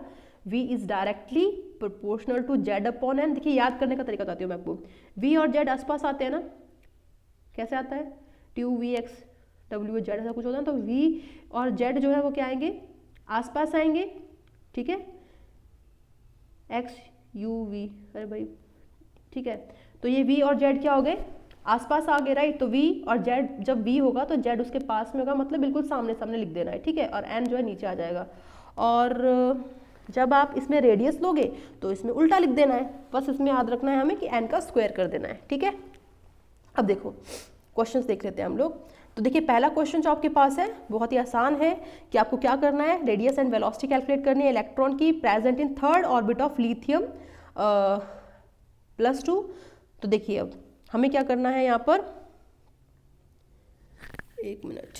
v is directly proportional to z upon n। देखिए याद करने का तरीका बताती हूँ मैं आपको। v और z आसपास आते हैं ना, कैसे आता है, ट्यू वी एक्स डब्ल्यू जेड ऐसा कुछ होता है, तो v और z जो है वो क्या आएंगे, आसपास आएंगे, ठीक है, x u v, अरे भाई ठीक है। तो ये v और z क्या हो गए, आसपास आ गए, राइट। तो v और z, जब v होगा तो z उसके पास में होगा, मतलब बिल्कुल सामने सामने लिख देना है, ठीक है। और n जो है नीचे आ जाएगा। और जब आप इसमें रेडियस लोगे तो इसमें उल्टा लिख देना है, बस इसमें याद रखना है हमें कि n का स्क्वायर कर देना है, ठीक है। अब देखो क्वेश्चंस देख लेते हैं हम लोग। तो देखिए पहला क्वेश्चन जो आपके पास है बहुत ही आसान है कि आपको क्या करना है, रेडियस एंड वेलोसिटी कैलकुलेट करनी है इलेक्ट्रॉन की present in third orbit of lithium +2। तो देखिए अब हमें क्या करना है यहाँ पर, एक मिनट,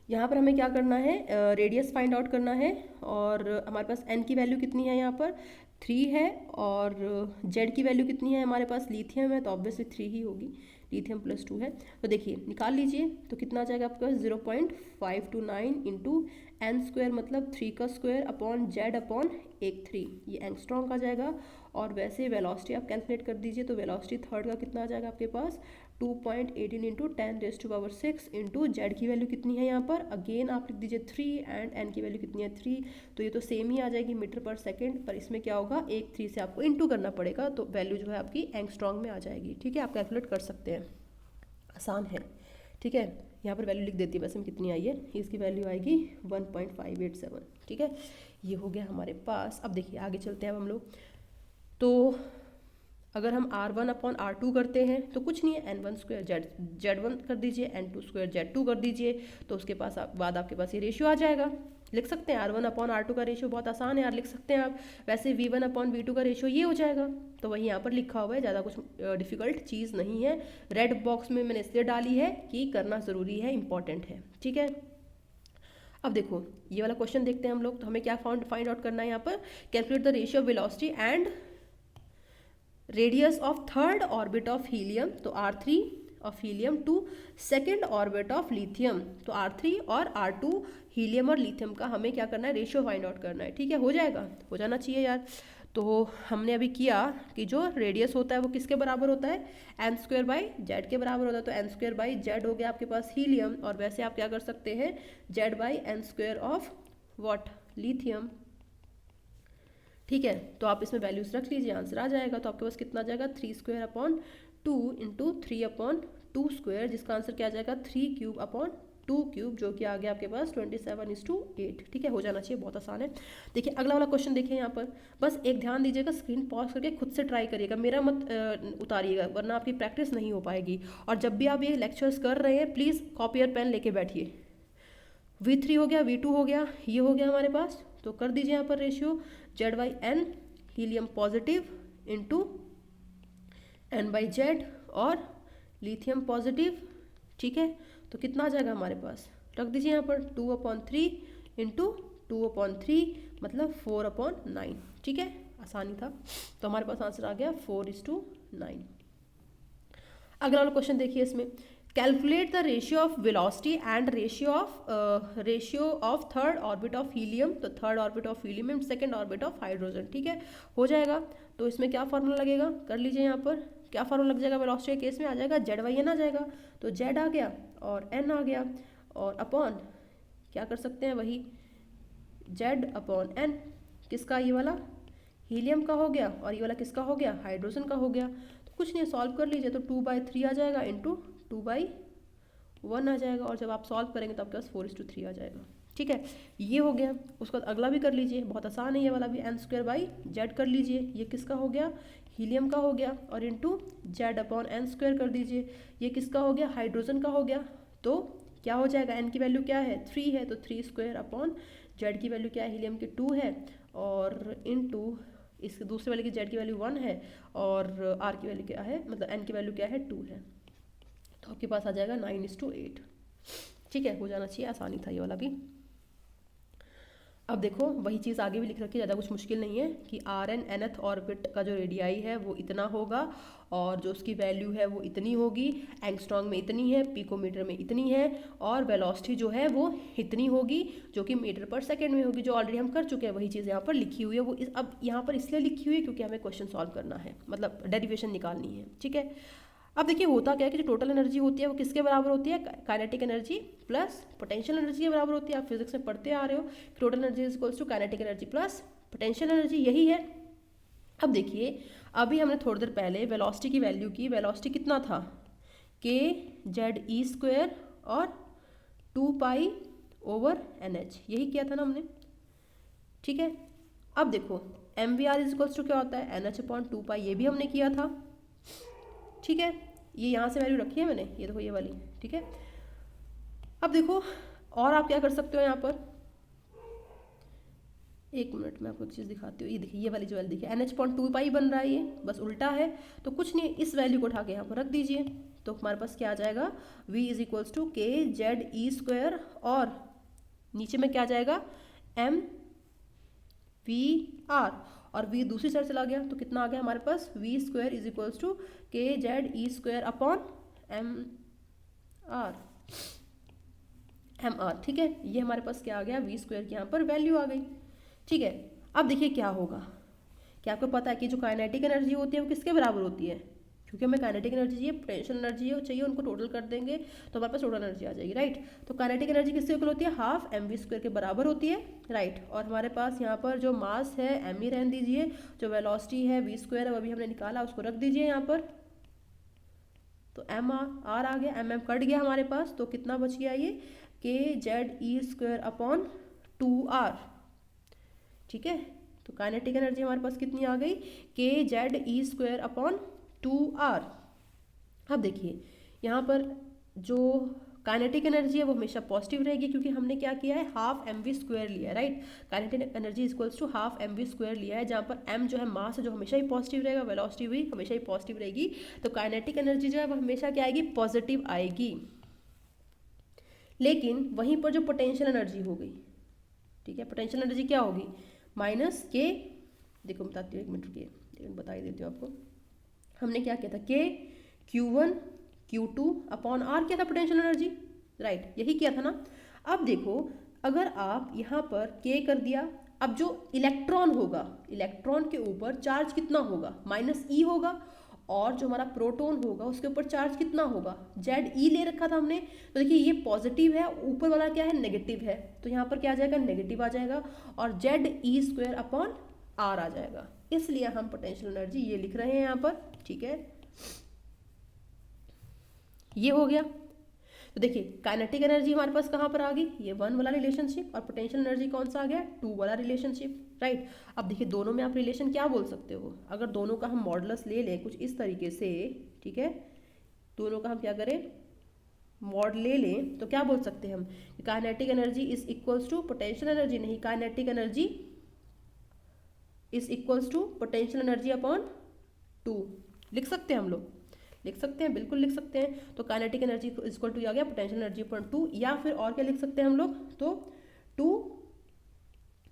यहाँ पर हमें क्या करना है, रेडियस फाइंड आउट करना है। और हमारे पास n की वैल्यू कितनी है, यहाँ पर 3 है, और z की वैल्यू कितनी है हमारे पास, लिथियम है तो ऑब्वियसली 3 ही होगी, लिथियम +2 है। तो देखिए निकाल लीजिए, तो कितना आ जाएगा आपके पास, 0.529 इंटू एन स्क्वायर मतलब 3 का स्क्वायर अपॉन जेड अपॉन 1/3, ये एंगस्ट्रॉन्ग आ जाएगा। और वैसे वेलोसिटी आप कैलकुलेट कर दीजिए, तो वेलोसिटी थर्ड का कितना आ जाएगा आपके पास, 2.18 इंटू 10⁻6 इंटू जेड की वैल्यू कितनी है यहाँ पर, अगेन आप लिख दीजिए 3, एंड एन की वैल्यू कितनी है 3, तो ये तो सेम ही आ जाएगी मीटर पर सेकेंड, पर इसमें क्या होगा 1/3 से आपको इंटू करना पड़ेगा, तो वैल्यू जो है आपकी एंगस्ट्रॉन्ग में आ जाएगी, ठीक है। आप कैलकुलेट कर सकते हैं, आसान है, ठीक है। यहाँ पर वैल्यू लिख देती है वैसे में कितनी आई है, इसकी वैल्यू आएगी 1.587, ठीक है। ये हो गया हमारे पास। अब देखिए आगे चलते हैं अब हम लोग। तो अगर हम R1 अपॉन R2 करते हैं तो कुछ नहीं है, N1 स्क्वायर Z1 कर दीजिए, N2 स्क्वायर Z2 कर दीजिए, तो उसके पास बाद आपके पास ये रेशियो आ जाएगा। लिख सकते हैं R1 अपॉन R2 का रेशियो, बहुत आसान है यार, लिख सकते हैं आप। वैसे V1 अपॉन V2 का रेशियो ये हो जाएगा, तो वही यहाँ पर लिखा हुआ है, ज़्यादा कुछ डिफिकल्ट चीज़ नहीं है। रेड बॉक्स में मैंने इसलिए डाली है कि करना ज़रूरी है, इंपॉर्टेंट है, ठीक है। अब देखो ये वाला क्वेश्चन देखते हैं हम लोग। तो हमें क्या फाइंड आउट करना है यहाँ पर, calculate the ratio of velocity and radius of third orbit of helium, तो R3 of helium to second orbit of lithium, तो R3 और R2 हीलियम और लिथियम का हमें क्या करना है, रेशियो फाइंड आउट करना है, ठीक है। हो जाएगा, हो जाना चाहिए यार। तो हमने अभी किया कि जो रेडियस होता है वो किसके बराबर होता है, एन स्क्वायर बाई जेड के बराबर होता है, तो एन स्क्वायर बाई जेड हो गया आपके पास हीलियम, और वैसे आप क्या कर सकते हैं, Z by N square of what, lithium, ठीक है। तो आप इसमें वैल्यूज रख लीजिए, आंसर आ जाएगा। तो आपके पास कितना आ जाएगा, 3 square upon 2 into 3 upon 2 square, जिसका आंसर क्या आ जाएगा, 3 क्यूब अपॉन 2 क्यूब, जो कि आ गया आपके पास 27:8, ठीक है। हो जाना चाहिए, बहुत आसान है। देखिए अगला वाला क्वेश्चन देखिए यहाँ पर, बस एक ध्यान दीजिएगा, स्क्रीन पॉज करके खुद से ट्राई करिएगा, मेरा मत उतारिएगा, वरना आपकी प्रैक्टिस नहीं हो पाएगी। और जब भी आप ये लेक्चर्स कर रहे हैं प्लीज़ कॉपी और पेन लेके बैठिए। V3 हो गया, V2 हो गया, ये हो गया हमारे पास, तो कर दीजिए यहाँ पर ratio Z/N, helium positive into N/Z और लिथियम पॉजिटिव, ठीक है। तो कितना आ जाएगा हमारे पास, रख दीजिए यहाँ पर 2/3 इंटू 2/3 मतलब 4/9। ठीक है, आसानी था। तो हमारे पास आंसर आ गया 4:9। अगला वाला क्वेश्चन देखिए, इसमें calculate the ratio of velocity and ratio of third orbit of helium. तो third orbit of helium and second orbit of hydrogen. ठीक है, हो जाएगा। तो इसमें क्या फार्मूला लगेगा, कर लीजिए यहाँ पर। क्या फार्मूला लग जाएगा वेलोसिटी के केस में, आ जाएगा ZYN आ जाएगा। तो Z आ गया और N आ गया, और अपॉन क्या कर सकते हैं, वही Z/N। किसका, ये वाला हीलियम का हो गया, और ये वाला किसका हो गया, हाइड्रोजन का हो गया। तो कुछ नहीं, सॉल्व कर लीजिए। तो 2/3 आ जाएगा इंटू 2/1 आ जाएगा, और जब आप सॉल्व करेंगे तो आपके पास 4:3 आ जाएगा। ठीक है, ये हो गया। उसके बाद अगला भी कर लीजिए, बहुत आसान है ये वाला भी, n² कर लीजिए। ये किसका हो गया, हीलियम का हो गया, और इंटू Z/n² कर दीजिए। ये किसका हो गया, हाइड्रोजन का हो गया। तो क्या हो जाएगा, n की वैल्यू क्या है, 3 है, तो 3² Z की वैल्यू क्या है, हीलियम की 2 है, और इंटू इस दूसरे वाले की Z की वैल्यू 1 है, और R की वैल्यू क्या है, मतलब N की वैल्यू क्या है, 2 है। तो आपके पास आ जाएगा 9:8। ठीक है, हो जाना चाहिए, आसानी था ये वाला भी। अब देखो वही चीज़ आगे भी लिख रखी है, ज़्यादा कुछ मुश्किल नहीं है कि Rn nth ऑर्बिट का जो रेडियाई है वो इतना होगा, और जो उसकी वैल्यू है वो इतनी होगी, एंगस्ट्रॉन्ग में इतनी है, पिकोमीटर में इतनी है, और वेलोसिटी जो है वो इतनी होगी जो कि मीटर पर सेकंड में होगी, जो ऑलरेडी हम कर चुके हैं। वही चीज़ यहाँ पर लिखी हुई है। वो अब यहाँ पर इसलिए लिखी हुई है क्योंकि हमें क्वेश्चन सॉल्व करना है, मतलब डेरिवेशन निकालनी है। ठीक है, अब देखिए होता क्या है कि जो टोटल एनर्जी होती है वो किसके बराबर होती है, kinetic energy plus potential energy के बराबर होती है। आप फिजिक्स में पढ़ते आ रहे हो, total energy is equals to kinetic energy plus potential energy, यही है। अब देखिए, अभी हमने थोड़ी देर पहले वेलोसिटी की वैल्यू की, वेलोसिटी कितना था, kZe² और 2π/NH, यही किया था ना हमने। ठीक है, अब देखो mvr इज इक्वल्स टू क्या होता है, NH/2π, ये भी हमने किया था। ठीक है, ये यहाँ से वैल्यू रखी है मैंने, ये देखो ये वाली। ठीक है, अब देखो और आप क्या कर सकते हो यहाँ पर, एक मिनट में आपको एक चीज़ दिखाती हूँ। ये देखिए, ये वाली जो वैल्यू देखिए NH/2π बन रहा है, ये बस उल्टा है। तो कुछ नहीं, इस वैल्यू को उठा के यहाँ पर रख दीजिए। तो हमारे पास क्या आ जाएगा, V is equals to kZe², और नीचे में क्या आ जाएगा, mvr, और v दूसरी साइड चला गया तो कितना आ गया हमारे पास, v² is equals to kZe² upon mr। ठीक है, ये हमारे पास क्या आ गया, v² की यहाँ पर वैल्यू आ गई। ठीक है, अब देखिए क्या होगा, क्या आपको पता है कि जो काइनेटिक एनर्जी होती है वो किसके बराबर होती है, क्योंकि हमें काइनेटिक एनर्जी चाहिए, पोटेंशियल एनर्जी चाहिए, उनको टोटल कर देंगे तो हमारे पास टोटल एनर्जी आ जाएगी, राइट। तो काइनेटिक एनर्जी किससे इक्वल होती है, हाफ mv² के बराबर होती है, राइट। और हमारे पास यहाँ पर जो मास है m ही रहने दीजिए, जो वेलोसिटी है v² है वो अभी हमने निकाला, उसको रख दीजिए यहाँ पर। तो mr आ गया, mm कट गया हमारे पास, तो कितना बच गया ये, kZe² अपॉन 2r। ठीक है, तो काइनेटिक एनर्जी हमारे पास कितनी आ गई, kZe² अपॉन 2r। अब देखिए यहाँ पर जो काइनेटिक एनर्जी है वो हमेशा पॉजिटिव रहेगी, क्योंकि हमने क्या किया है, हाफ mv² लिया है, right. Kinetic energy equals to half mv² लिया है, जहाँ पर m जो है मास है, जो हमेशा ही पॉजिटिव रहेगा, वेलोसिटी भी हमेशा ही पॉजिटिव रहेगी। तो काइनेटिक एनर्जी जो है वो हमेशा क्या आएगी, पॉजिटिव आएगी। लेकिन वहीं पर जो पोटेंशियल एनर्जी हो गई, ठीक है, पोटेंशियल एनर्जी क्या होगी, -k, देखो बताती हूँ, एक मिनट रुकिए, बता ही देती हूँ आपको। हमने क्या किया था, k Q1 Q2 upon r किया था पोटेंशियल एनर्जी, राइट, यही किया था ना। अब देखो अगर आप यहाँ पर k कर दिया, अब जो इलेक्ट्रॉन होगा, इलेक्ट्रॉन के ऊपर चार्ज कितना होगा, -e होगा, और जो हमारा प्रोटॉन होगा उसके ऊपर चार्ज कितना होगा, Ze ले रखा था हमने। तो देखिए ये पॉजिटिव है, ऊपर वाला क्या है, नेगेटिव है, तो यहाँ पर क्या आ जाएगा, नेगेटिव आ जाएगा, और Ze² अपॉन r आ जाएगा। इसलिए हम पोटेंशियल एनर्जी ये लिख रहे हैं यहाँ पर। ठीक है, ये हो गया। तो देखिए काइनेटिक एनर्जी हमारे पास कहाँ पर आ गई, ये 1 वाला रिलेशनशिप, और पोटेंशियल एनर्जी कौन सा आ गया, 2 वाला रिलेशनशिप, राइट। अब देखिए दोनों में आप रिलेशन क्या बोल सकते हो, अगर दोनों का हम मॉडुलस ले लें कुछ इस तरीके से, ठीक है, दोनों का हम क्या करें, मॉड ले लें, तो क्या बोल सकते हैं हम, kinetic energy is equals to potential energy, नहीं, kinetic energy is equals to potential energy upon 2 लिख सकते हैं हम लोग। लिख सकते हैं, बिल्कुल लिख सकते हैं। तो काइनेटिक एनर्जी इक्वल टू आ गया पोटेंशियल एनर्जी अपॉन 2, या फिर और क्या लिख सकते हैं हम लोग, तो 2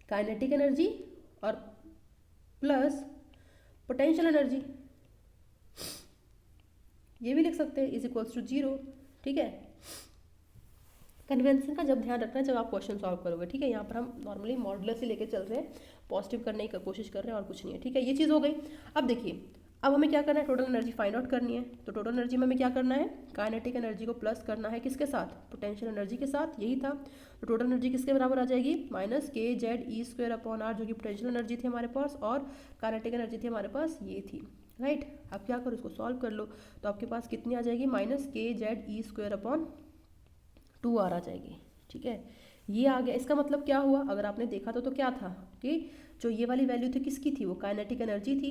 काइनेटिक एनर्जी और प्लस पोटेंशियल एनर्जी, ये भी लिख सकते हैं, इज इक्वल्स टू 0। ठीक है, कन्वेंशन का जब ध्यान रखना है जब आप क्वेश्चन सॉल्व करोगे। ठीक है, यहाँ पर हम नॉर्मली मॉडुलस ही लेके चल रहे हैं, पॉजिटिव करने की कोशिश कर रहे हैं और कुछ नहीं है। ठीक है, ये चीज़ हो गई। अब देखिए, अब हमें क्या करना है, टोटल एनर्जी फाइंड आउट करनी है। तो टोटल एनर्जी में हमें क्या करना है, काइनेटिक एनर्जी को प्लस करना है किसके साथ, पोटेंशियल एनर्जी के साथ, यही था। तो टोटल एनर्जी किसके बराबर आ जाएगी, minus K Z E square upon R, जो कि पोटेंशियल एनर्जी थी हमारे पास, और काइनेटिक एनर्जी थी हमारे पास, ये थी। राइट, अब क्या करो, इसको सॉल्व कर लो। तो आपके पास कितनी आ जाएगी, minus K Z E square upon 2r आ जाएगी। ठीक है, ये आ गया। इसका मतलब क्या हुआ, अगर आपने देखा तो क्या था कि जो ये वाली वैल्यू थी किसकी थी, वो काइनेटिक एनर्जी थी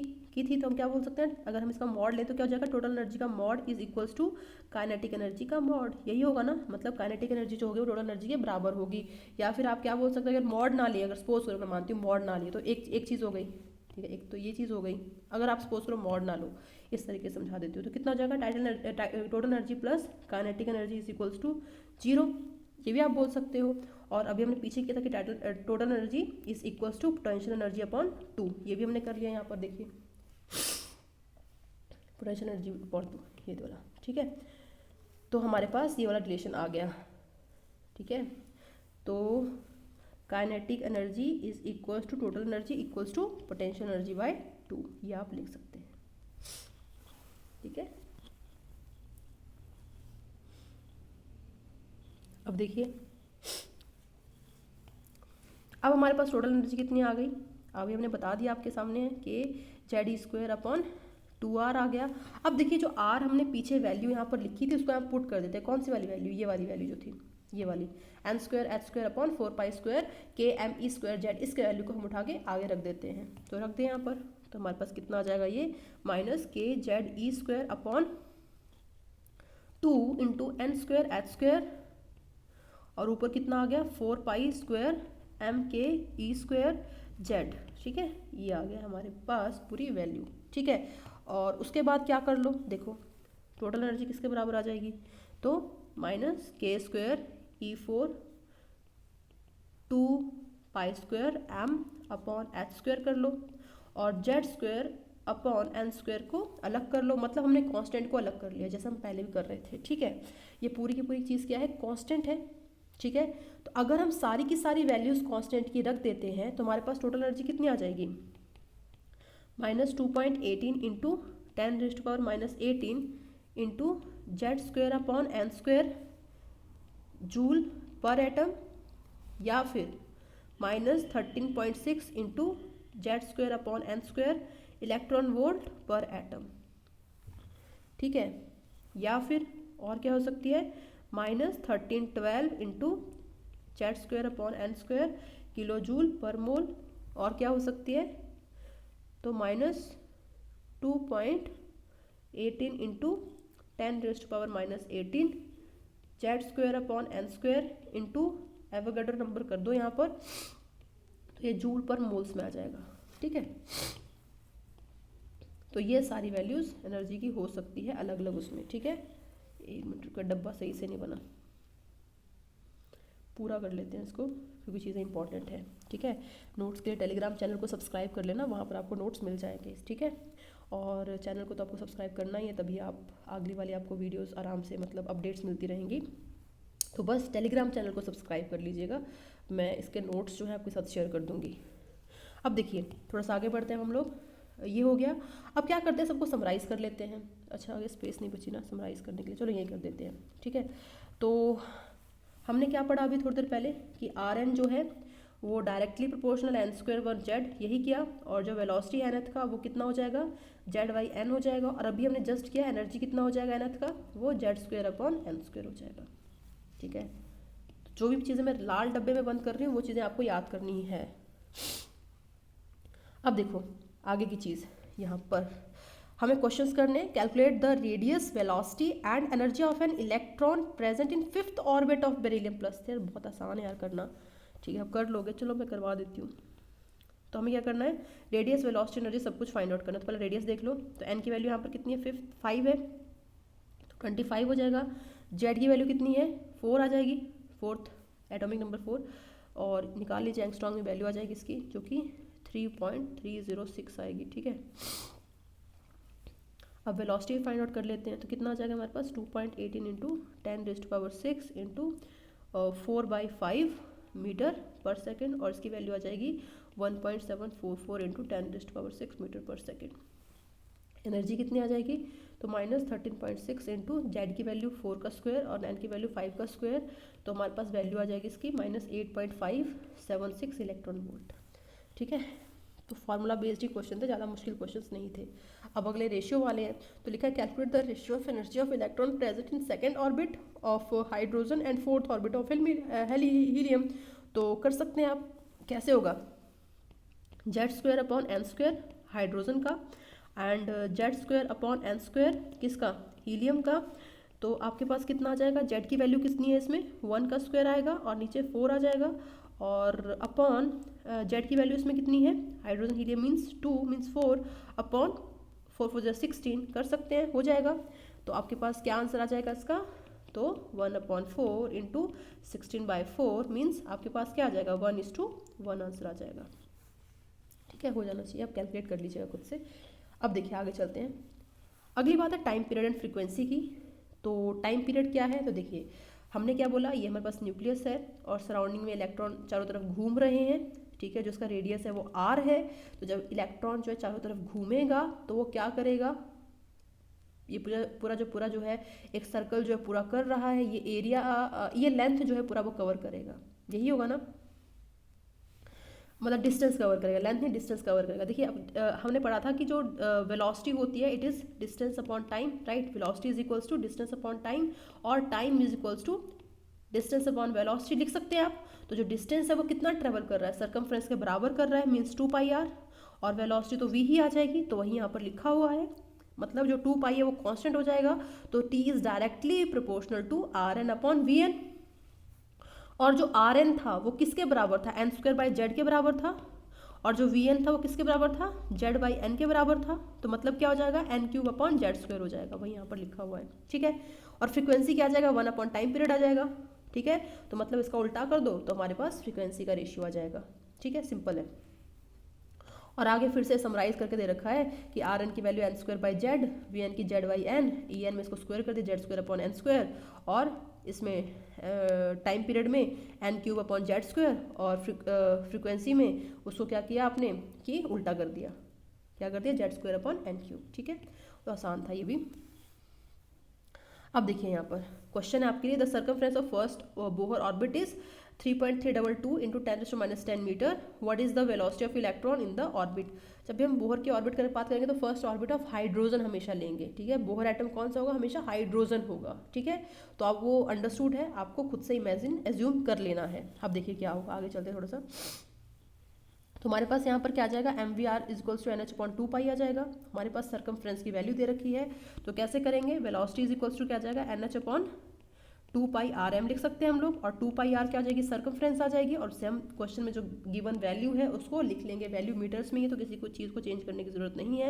तो हम क्या बोल सकते हैं, अगर हम इसका मॉड लें तो क्या हो जाएगा, टोटल एनर्जी का mod is equals to kinetic energy का मॉड, यही होगा ना। मतलब काइनेटिक एनर्जी जो होगी वो टोटल एनर्जी के बराबर होगी। या फिर आप क्या बोल सकते हैं, अगर मॉड ना लिए, अगर सपोज करो, मैं मानती हूँ मॉड ना लिए, तो एक चीज़ हो गई। ठीक है, एक तो ये चीज़ हो गई। अगर आप सपोज करो मॉड ना लो, इस तरीके से समझा देती हूँ, तो कितना हो जाएगा, total energy plus kinetic energy is equals to 0, ये भी आप बोल सकते हो। और अभी हमने पीछे किया था कि total energy is equals to potential energy upon 2, ये भी हमने कर लिया यहाँ पर। देखिए, पोटेंशियल एनर्जी अपॉन 2, ये वाला। ठीक है, तो हमारे पास ये वाला रिलेशन आ गया। ठीक है, तो kinetic energy is equals to total energy equals to potential energy by 2, ये आप लिख सकते हैं। ठीक है, अब देखिए, अब हमारे पास टोटल एनर्जी कितनी आ गई, अभी हमने बता दिया आपके सामने है कि Z E square upon 2r आ गया। अब देखिए, जो r हमने पीछे वैल्यू यहाँ पर लिखी थी उसको आप पुट कर देते हैं। कौन सी वाली वैल्यू, ये वाली वैल्यू जो थी, ये वाली N square H square upon 4 square K M E square Z, इसके वैल्यू को हम उठा के आगे रख देते हैं। तो रख दें यहाँ पर, तो हमारे पास कितना आ जाएगा, ये minus K Z E square upon 2 into N square H square, और ऊपर कितना आ गया, 4 square M K E square Z. ठीक है, ये आ गया हमारे पास पूरी वैल्यू। ठीक है, और उसके बाद क्या कर लो, देखो टोटल एनर्जी किसके बराबर आ जाएगी, तो minus K square E 4 2 pi square M upon H square कर लो, और Z square upon N square को अलग कर लो। मतलब हमने कांस्टेंट को अलग कर लिया, जैसे हम पहले भी कर रहे थे। ठीक है, ये पूरी की पूरी चीज़ क्या है, कांस्टेंट है। ठीक है, तो अगर हम सारी की सारी वैल्यूज़ कांस्टेंट की रख देते हैं तो हमारे पास टोटल एनर्जी कितनी आ जाएगी, minus 2.18 into 10⁻⁻18 into Z square upon N square joule per atom, या फिर minus 13.6 into Z square upon N square electron volt per atom. ठीक है, या फिर और क्या हो सकती है, minus 1312 into Z square upon N square kilojoule per mole, और क्या हो सकती है, तो minus 2.18 into 10⁻⁻18 Z square upon N square into Avogadro number कर दो यहाँ पर, तो ये जूल पर मोल्स में आ जाएगा। ठीक है, तो ये सारी वैल्यूज़ एनर्जी की हो सकती है अलग अलग उसमें। ठीक है, 1 मिनट का डब्बा सही से नहीं बना, पूरा कर लेते हैं इसको क्योंकि चीज़ें इंपॉर्टेंट है। ठीक है, नोट्स के लिए टेलीग्राम चैनल को सब्सक्राइब कर लेना, वहाँ पर आपको नोट्स मिल जाएंगे। ठीक है, और चैनल को तो आपको सब्सक्राइब करना ही है, तभी आप अगली वाली आपको वीडियोस आराम से मतलब अपडेट्स मिलती रहेंगी। तो बस टेलीग्राम चैनल को सब्सक्राइब कर लीजिएगा, मैं इसके नोट्स जो है आपके साथ शेयर कर दूँगी। अब देखिए, थोड़ा सा आगे बढ़ते हैं हम लोग, ये हो गया। अब क्या करते हैं, सबको समराइज़ कर लेते हैं। अच्छा, आगे स्पेस नहीं बची ना समराइज़ करने के लिए, चलो यही कर देते हैं। ठीक है, तो हमने क्या पढ़ा अभी थोड़ी देर पहले कि आर एन जो है वो directly proportional N square one Z, यही किया। और जो वेलोसिटी एनथ का वो कितना हो जाएगा, जेड बाई एन हो जाएगा। और अभी हमने जस्ट किया एनर्जी कितना हो जाएगा एनथ का, वो Z square upon N square हो जाएगा। ठीक है, जो भी चीज़ें मैं लाल डब्बे में बंद कर रही हूँ वो चीज़ें आपको याद करनी है। अब देखो आगे की चीज़, यहाँ पर हमें क्वेश्चंस करने, calculate the radius velocity and energy of an electron present in 5th orbit of beryllium plus. यार बहुत आसान है यार करना। ठीक है, अब कर लोगे, चलो मैं करवा देती हूँ। तो हमें क्या करना है, रेडियस वेलोसिटी एनर्जी सब कुछ फाइंड आउट करना है। तो पहले रेडियस देख लो, तो एन की वैल्यू यहाँ पर कितनी है, 5 है। 25 हो जाएगा। जेड की वैल्यू कितनी है, 4 आ जाएगी, फोर्थ एटॉमिक नंबर 4, और निकाल लीजिए एंगस्ट्रॉम में वैल्यू आ जाएगी इसकी, जो कि 3.306 आएगी। ठीक है, अब वेलोसिटी फाइंड आउट कर लेते हैं, तो कितना आ जाएगा हमारे पास 2.18 into 10⁻6 into 4/5 metre per second, और इसकी वैल्यू आ जाएगी 1.744 into 10⁻6 metre per second. Energy कितनी आ जाएगी, तो -13.6 इंटू जेड की वैल्यू 4 का स्क्वायर और एन की वैल्यू 5 का स्क्वायर, तो हमारे पास वैल्यू आ जाएगी इसकी -8.576 इलेक्ट्रॉन वोल्ट। ठीक है, तो फार्मूला बेस्ड ही क्वेश्चन थे, ज़्यादा मुश्किल क्वेश्चन नहीं थे। अब अगले रेशियो वाले हैं, तो लिखा है calculate the ratio of energy of electron present in second orbit of hydrogen and fourth orbit of helium. तो कर सकते हैं आप, कैसे होगा, Z square upon N square hydrogen का, and Z square upon N square किसका, हीलियम का। तो आपके पास कितना आ जाएगा, जेड की वैल्यू कितनी है इसमें, 1 का स्क्वायर आएगा और नीचे 4 आ जाएगा, और अपॉन जेड की वैल्यू इसमें कितनी है, hydrogen helium means 2 means 4 upon 4 4 16 कर सकते हैं, हो जाएगा। तो आपके पास क्या आंसर आ जाएगा इसका, तो 1/4 इंटू 16/4 मीन्स आपके पास क्या आ जाएगा, 1:1 आंसर आ जाएगा। ठीक है, हो जाना चाहिए, आप कैलकुलेट कर लीजिएगा खुद से। अब देखिए आगे चलते हैं, अगली बात है टाइम पीरियड एंड फ्रीक्वेंसी की। तो टाइम पीरियड क्या है, तो देखिए हमने क्या बोला, ये हमारे पास न्यूक्लियस है और सराउंडिंग में इलेक्ट्रॉन चारों तरफ घूम रहे हैं। ठीक है, जो उसका रेडियस है वो r है। तो जब इलेक्ट्रॉन जो है चारों तरफ घूमेगा तो वो क्या करेगा, ये पूरा जो है एक सर्कल जो है पूरा कर रहा है, ये एरिया, ये लेंथ जो है पूरा वो कवर करेगा, यही होगा ना, मतलब डिस्टेंस कवर करेगा, लेंथ नहीं डिस्टेंस कवर करेगा। देखिए अब हमने पढ़ा था कि जो वेलोसिटी होती है it is distance upon time, right, velocity is equals to distance upon time, और time is equals to distance upon velocity लिख सकते हैं आप। तो जो डिस्टेंस है वो कितना ट्रेवल कर रहा है, सरकमफ्रेंस के बराबर कर रहा है, मीन्स 2πr, और वेलोसिटी तो v ही आ जाएगी, तो वही यहाँ पर लिखा हुआ है, मतलब जो 2π है वो कांस्टेंट हो जाएगा, तो t is directly proportional to rn upon vn, और जो rn था वो किसके बराबर था, n² के बराबर था, और जो vn था वो किसके बराबर था, z/n के बराबर था। तो मतलब क्या हो जाएगा, n³ अपॉन z² हो जाएगा, वही यहाँ पर लिखा हुआ है। ठीक है, और फ्रीक्वेंसी क्या आ जाएगा, 1 अपॉन टाइम पीरियड आ जाएगा। ठीक है, तो मतलब इसका उल्टा कर दो तो हमारे पास फ्रीक्वेंसी का रेशियो आ जाएगा। ठीक है, सिंपल है। और आगे फिर से समराइज करके दे रखा है कि rn की वैल्यू n²/z, vn की z/n, en में इसको स्क्वायर कर दिया z² अपॉन n², और इसमें टाइम पीरियड में n³ अपॉन z², और फ्रीक्वेंसी में उसको क्या किया आपने कि उल्टा कर दिया, क्या कर दिया, z² अपॉन n³। ठीक है, तो आसान था ये भी। अब देखिए यहाँ पर क्वेश्चन है आपके लिए, the circumference of first Bohr orbit is 3.322 into 10⁻10 metre, what is the velocity of electron in the orbit. जब भी हम बोहर की ऑर्बिट की बात करेंगे तो फर्स्ट ऑर्बिट ऑफ हाइड्रोजन हमेशा लेंगे। ठीक है, बोहर एटम कौन सा होगा, हमेशा हाइड्रोजन होगा। ठीक है, तो आप वो अंडरस्टूड है, आपको खुद से इमेजिन एज्यूम कर लेना है। अब देखिए क्या होगा, आगे चलते हैं थोड़ा सा। तो हमारे पास यहाँ पर क्या आ जाएगा, mvr equals to NH upon 2π आ जाएगा। हमारे पास सर्कमफ्रेंस की वैल्यू दे रखी है, तो कैसे करेंगे, वेलोसिटी इज इक्वल्स टू क्या आ जाएगा, NH अपॉन 2πrm लिख सकते हैं हम लोग, और 2πr क्या आ जाएगी, सर्कमफ्रेंस आ जाएगी, और सेम क्वेश्चन में जो गिवन वैल्यू है उसको लिख लेंगे, वैल्यू मीटर्स में ही, तो किसी को चीज़ को चेंज करने की जरूरत नहीं है।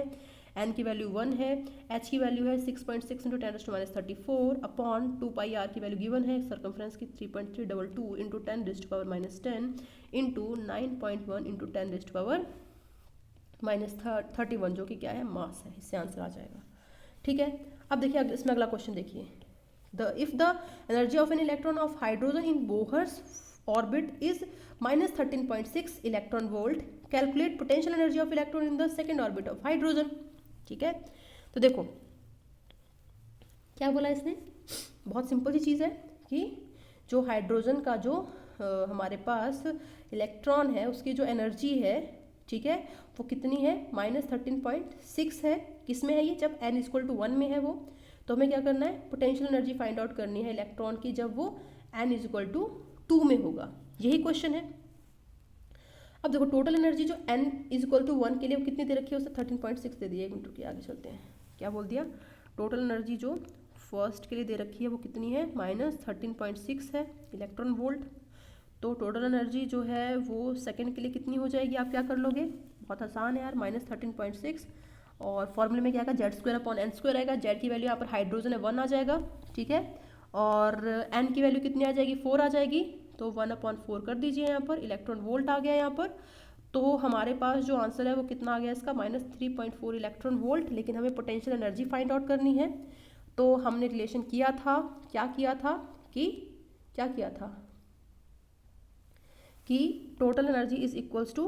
n की वैल्यू 1 है, h की वैल्यू है 6.6 इंटू 10⁻34 अपॉन 2πr की वैल्यू गिवन है सर्कमफ्रेंस की 3.322 इंटू 10⁻10 इंटू 9.1 इंटू 10⁻31 जो कि क्या है, मास है, इससे आंसर आ जाएगा। ठीक है, अब देखिए इसमें अगला क्वेश्चन देखिए, if the energy of an electron of hydrogen in Bohr's orbit is -13.6 electron volt, calculate potential energy of electron in the second orbit of hydrogen। ठीक है, तो देखो क्या बोला इसने, बहुत सिंपल सी चीज़ है कि जो हाइड्रोजन का जो हमारे पास इलेक्ट्रॉन है उसकी जो एनर्जी है, ठीक है, वो कितनी है, -13.6 है। किस में है ये, जब n = 1 में है वो, तो हमें क्या करना है, पोटेंशियल एनर्जी फाइंड आउट करनी है इलेक्ट्रॉन की जब वो n = 2 में होगा, यही क्वेश्चन है। अब देखो टोटल एनर्जी जो n = 1 के लिए वो कितनी दे रखी है, उसे 13.6 दे दिया। 1 मिनट के आगे चलते हैं, क्या बोल दिया, टोटल एनर्जी जो फर्स्ट के लिए दे रखी है वो कितनी है, -13.6 है इलेक्ट्रॉन वोल्ट। तो टोटल एनर्जी जो है वो सेकंड के लिए कितनी हो जाएगी, आप क्या कर लोगे, बहुत आसान है यार, -13.6 और फॉर्मूले में क्या आएगा, Z square upon N square आएगा। जेड की वैल्यू यहाँ पर हाइड्रोजन है 1 आ जाएगा, ठीक है, और एन की वैल्यू कितनी आ जाएगी, 4 आ जाएगी, तो 1/4 कर दीजिए यहाँ पर, इलेक्ट्रॉन वोल्ट आ गया यहाँ पर। तो हमारे पास जो आंसर है वो कितना आ गया इसका, -3.4 इलेक्ट्रॉन वोल्ट। लेकिन हमें पोटेंशियल एनर्जी फाइंड आउट करनी है, तो हमने रिलेशन किया था, क्या किया था कि total energy is equals to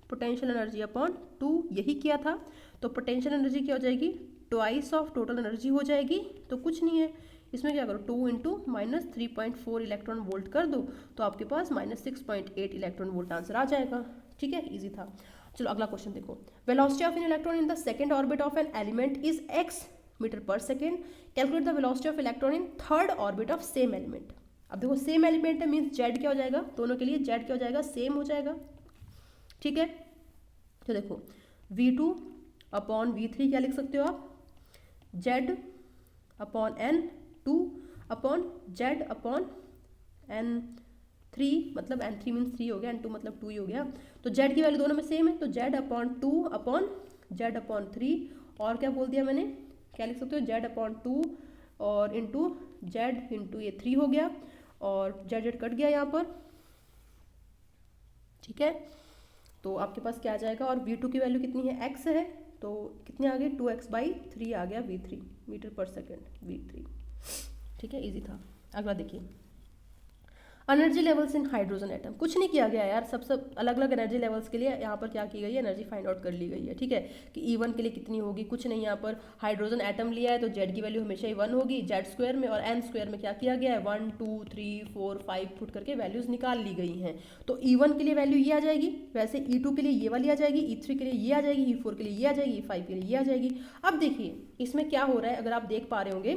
potential energy upon 2, यही किया था। तो पोटेंशियल एनर्जी क्या हो जाएगी, ट्वाइस ऑफ टोटल एनर्जी हो जाएगी। तो कुछ नहीं है, इसमें क्या करो, 2 इंटू -3.4 इलेक्ट्रॉन वोल्ट कर दो, तो आपके पास -6.8 इलेक्ट्रॉन वोल्ट आंसर आ जाएगा, ठीक है, इजी था। चलो अगला क्वेश्चन देखो, velocity of an electron in the second orbit of an element is x metre per second, calculate the velocity of electron in third orbit of same element. अब देखो सेम एलिमेंट है, मीन्स जेड क्या हो जाएगा, दोनों के लिए जेड क्या हो जाएगा, सेम हो जाएगा, ठीक है। तो देखो v2 अपॉन v3 क्या लिख सकते हो आप, z upon n, 2 upon z upon n3, मतलब n3 मीन्स 3 हो गया, n2 मतलब 2 ही हो गया। तो z की वैल्यू दोनों में सेम है, तो z upon 2 upon z upon 3, और क्या बोल दिया मैंने, क्या लिख सकते हो, z अपॉन 2 और इंटू z इंटू ये 3 हो गया, और z कट गया यहाँ पर, ठीक है। तो आपके पास क्या आ जाएगा, और v2 की वैल्यू कितनी है, x है, तो कितने आ गए, 2x/3 आ गया v3 metre per second v3, ठीक है, इजी था। अगला देखिए, energy levels in hydrogen atom, कुछ नहीं किया गया यार, सब अलग अलग एनर्जी लेवल्स के लिए यहाँ पर क्या की गई है, एनर्जी फाइंड आउट कर ली गई है, ठीक है, कि E1 के लिए कितनी होगी, कुछ नहीं, यहाँ पर हाइड्रोजन एटम लिया है तो Z की वैल्यू हमेशा ही 1 होगी, Z स्क्वायर में, और N स्क्वायर में क्या किया गया है, 1 2 3 4 5 फुट करके वैल्यूज निकाल ली गई हैं। तो E1 के लिए वैल्यू ये आ जाएगी, वैसे E2 के लिए ये वाली आ जाएगी, E3 के लिए ये आ जाएगी, E4 के लिए ये आ जाएगी, E5 के लिए ये आ जाएगी। अब देखिए इसमें क्या हो रहा है, अगर आप देख पा रहे होंगे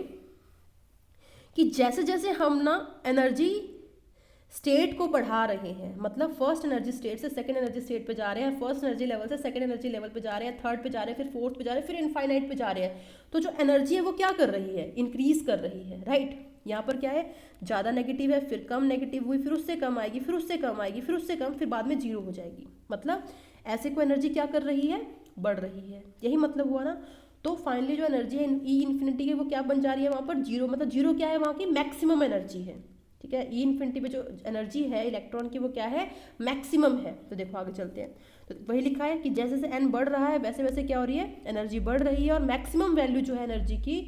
कि जैसे जैसे हम ना एनर्जी स्टेट को बढ़ा रहे हैं, मतलब फर्स्ट एनर्जी स्टेट से सेकंड एनर्जी स्टेट पे जा रहे हैं, फर्स्ट एनर्जी लेवल से सेकंड एनर्जी लेवल पे जा रहे हैं, थर्ड पे जा रहे हैं, फिर फोर्थ पे जा रहे हैं, फिर इनफाइनाइट पे जा रहे हैं, तो जो एनर्जी है वो क्या कर रही है, इंक्रीज कर रही है, राइट। यहाँ पर क्या है, ज़्यादा नेगेटिव है, फिर कम नेगेटिव हुई, फिर उससे कम आएगी, फिर उससे कम आएगी, फिर उससे कम, फिर बाद में जीरो हो जाएगी, मतलब ऐसे को एनर्जी क्या कर रही है, बढ़ रही है, यही मतलब हुआ ना। तो फाइनली जो एनर्जी है ई इन्फिनिटी की, वो क्या बन जा रही है वहाँ पर, जीरो, मतलब जीरो क्या है, वहाँ की मैक्सिमम एनर्जी है, ठीक है। ई इन्फिनिटी पे जो एनर्जी है इलेक्ट्रॉन की वो क्या है, मैक्सिमम है। तो देखो आगे चलते हैं, तो वही लिखा है कि जैसे जैसे एन बढ़ रहा है वैसे वैसे क्या हो रही है, एनर्जी बढ़ रही है, और मैक्सिमम वैल्यू जो है एनर्जी की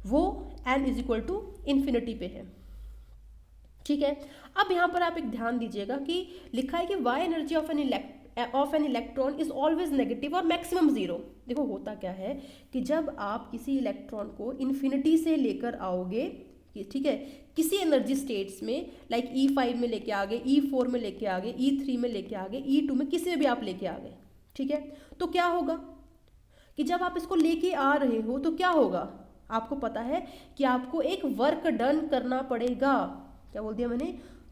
वो n is equal to infinity पे है, ठीक है। अब यहाँ पर आप एक ध्यान दीजिएगा कि लिखा है कि why energy of an electron is always negative और मैक्सिमम जीरो। देखो होता क्या है कि जब आप किसी इलेक्ट्रॉन को इन्फिनिटी से लेकर आओगे, ठीक है, किसी एनर्जी स्टेट्स में, लाइक E5 में लेके आ गए, E4 में लेके आ गए, E3 में लेके आ गए, E2 में, किसी में भी आप लेके आ गए, ठीक है, तो क्या होगा कि जब आप इसको लेके आ रहे हो तो क्या होगा, आपको पता है कि आपको एक वर्क डन करना पड़ेगा। क्या बोल दिया मैंने,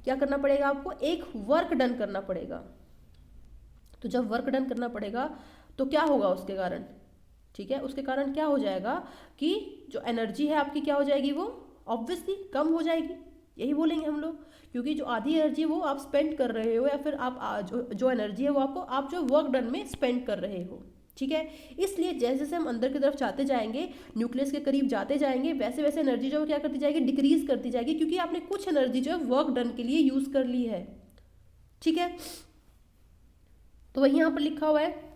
क्या करना पड़ेगा, आपको एक वर्क डन करना पड़ेगा। तो जब वर्क डन करना पड़ेगा तो क्या होगा उसके कारण, ठीक है, उसके कारण क्या हो जाएगा कि जो एनर्जी है आपकी क्या हो जाएगी, वो ऑब्वियसली कम हो जाएगी, यही बोलेंगे हम लोग, क्योंकि जो आधी एनर्जी वो आप स्पेंड कर रहे हो, या फिर आप जो एनर्जी है वो आपको आप जो वर्क डन में स्पेंड कर रहे हो, ठीक है। इसलिए जैसे जैसे हम अंदर की तरफ जाते जाएंगे, न्यूक्लियस के करीब जाते जाएंगे, वैसे वैसे एनर्जी जो क्या करती जाएगी, डिक्रीज करती जाएगी, क्योंकि आपने कुछ एनर्जी जो है वर्क डन के लिए यूज कर ली है, ठीक है। तो वही यहाँ पर लिखा हुआ है